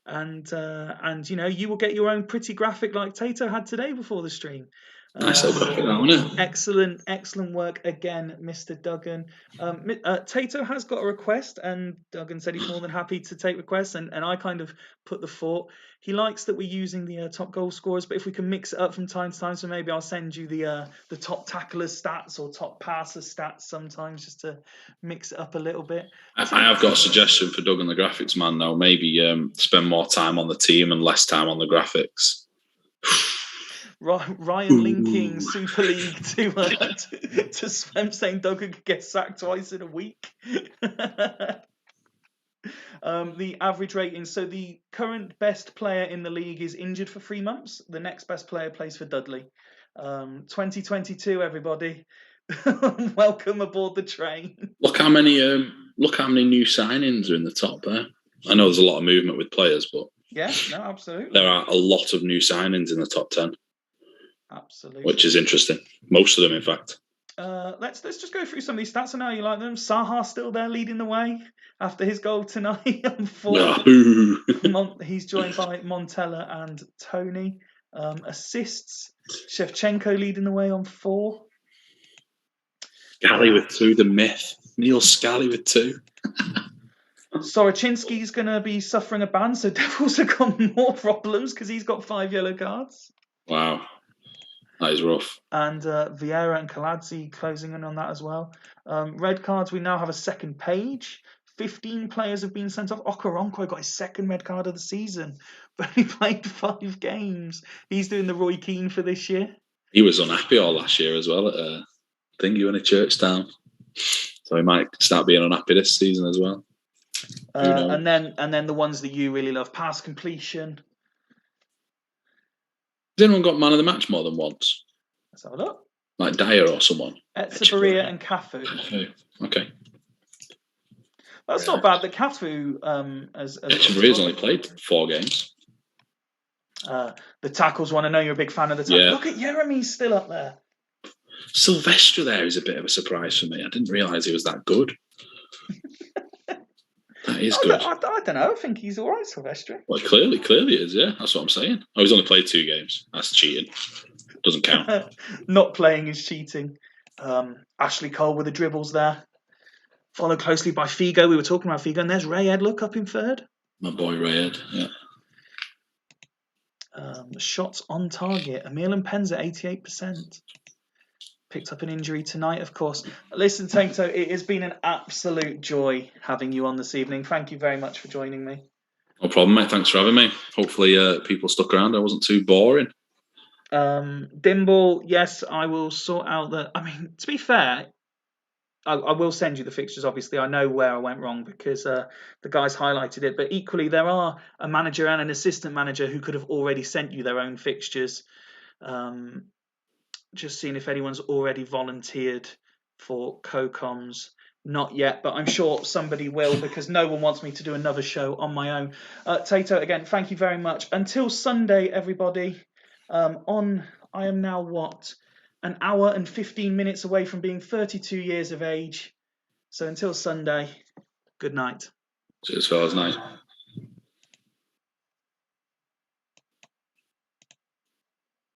And you know, you will get your own pretty graphic like Tato had today before the stream. Nice little graphic, wasn't it? Excellent work again, Mr. Duggan. Tato has got a request, and Duggan said he's more than happy to take requests. And I kind of put the thought, he likes that we're using the top goal scorers, but if we can mix it up from time to time, so maybe I'll send you the top tacklers stats or top passer stats sometimes, just to mix it up a little bit. I have got a suggestion for Duggan the graphics man now. Maybe spend more time on the team and less time on the graphics. Ryan linking Super League to Swem, saying Duggan could get sacked twice in a week. The average rating. So the current best player in the league is injured for 3 months. The next best player plays for Dudley. 2022, everybody. Welcome aboard the train. Look how many new signings are in the top there. I know there's a lot of movement with players, but yeah, no, absolutely. There are a lot of new signings in the top 10. Absolutely. Which is interesting. Most of them, in fact. Let's just go through some of these stats. I know you like them. Saha still there leading the way after his goal tonight on 4. He's joined by Montella and Tony. Assists, Shevchenko leading the way on 4. Scally with 2, the myth. Neil Scally with 2. Soroczynski's going to be suffering a ban, so Devils have got more problems because he's got 5 yellow cards. Wow. That is rough. And Vieira and Kaladze closing in on that as well. Red cards, we now have a second page. 15 players have been sent off. Okoronkwo got his second red card of the season, but he played 5 games. He's doing the Roy Keane for this year. He was unhappy all last year as well at Thingy in a church town. So he might start being unhappy this season as well. And then the ones that you really love, pass completion. Has anyone got man of the match more than once? Let's have a look. Like Dyer or someone? Etsabaria and Cafu. Okay. That's not bad that Cafu as Etchabaria's only played 4 games. The tackles one, I know you're a big fan of the tackles. Yeah. Look at Jeremy's still up there. Silvestre there is a bit of a surprise for me. I didn't realise he was that good. That is good. I don't know. I think he's all right, Silvestre. Well, clearly it is, yeah. That's what I'm saying. Oh, he's only played 2 games. That's cheating. Doesn't count. Not playing is cheating. Ashley Cole with the dribbles there. Followed closely by Figo. We were talking about Figo. And there's Rayed, look, up in 3rd. My boy Rayed, yeah. Shots on target. Emil and Penza, 88%. Picked up an injury tonight, of course. Listen, Tato, it has been an absolute joy having you on this evening. Thank you very much for joining me. No problem, mate. Thanks for having me. Hopefully people stuck around. I wasn't too boring. Dimble, yes, I will sort out the... I mean, to be fair, I will send you the fixtures, obviously. I know where I went wrong because the guys highlighted it. But equally, there are a manager and an assistant manager who could have already sent you their own fixtures. Just seeing if anyone's already volunteered for CoComs. Not yet, but I'm sure somebody will because no one wants me to do another show on my own. Tato, again, thank you very much. Until Sunday, everybody. I am now, an hour and 15 minutes away from being 32 years of age. So until Sunday, good night. Cheers, fellas. Night.